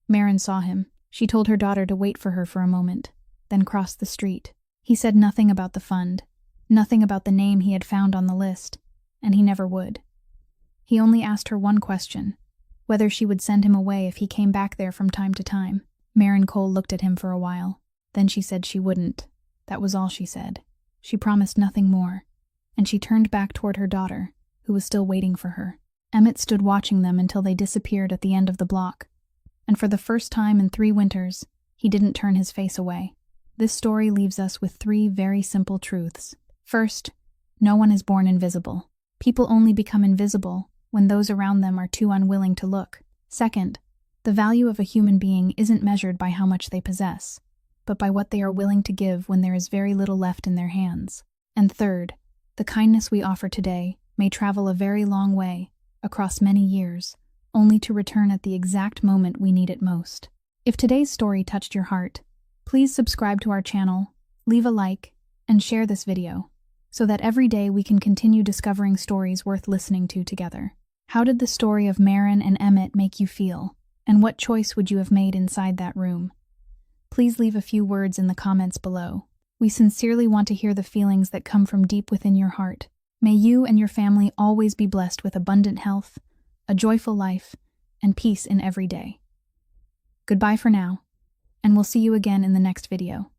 Marin saw him. She told her daughter to wait for her for a moment, then crossed the street. He said nothing about the fund, nothing about the name he had found on the list, and he never would. He only asked her one question, whether she would send him away if he came back there from time to time. Marin Cole looked at him for a while. Then she said she wouldn't. That was all she said. She promised nothing more, and she turned back toward her daughter, who was still waiting for her. Emmett stood watching them until they disappeared at the end of the block, and for the first time in 3 winters, he didn't turn his face away. This story leaves us with 3 very simple truths. First, no one is born invisible. People only become invisible when those around them are too unwilling to look. Second, the value of a human being isn't measured by how much they possess, but by what they are willing to give when there is very little left in their hands. And third, the kindness we offer today may travel a very long way, across many years, only to return at the exact moment we need it most. If today's story touched your heart, please subscribe to our channel, leave a like, and share this video, so that every day we can continue discovering stories worth listening to together. How did the story of Marin and Emmett make you feel, and what choice would you have made inside that room? Please leave a few words in the comments below. We sincerely want to hear the feelings that come from deep within your heart. May you and your family always be blessed with abundant health, a joyful life, and peace in every day. Goodbye for now, and we'll see you again in the next video.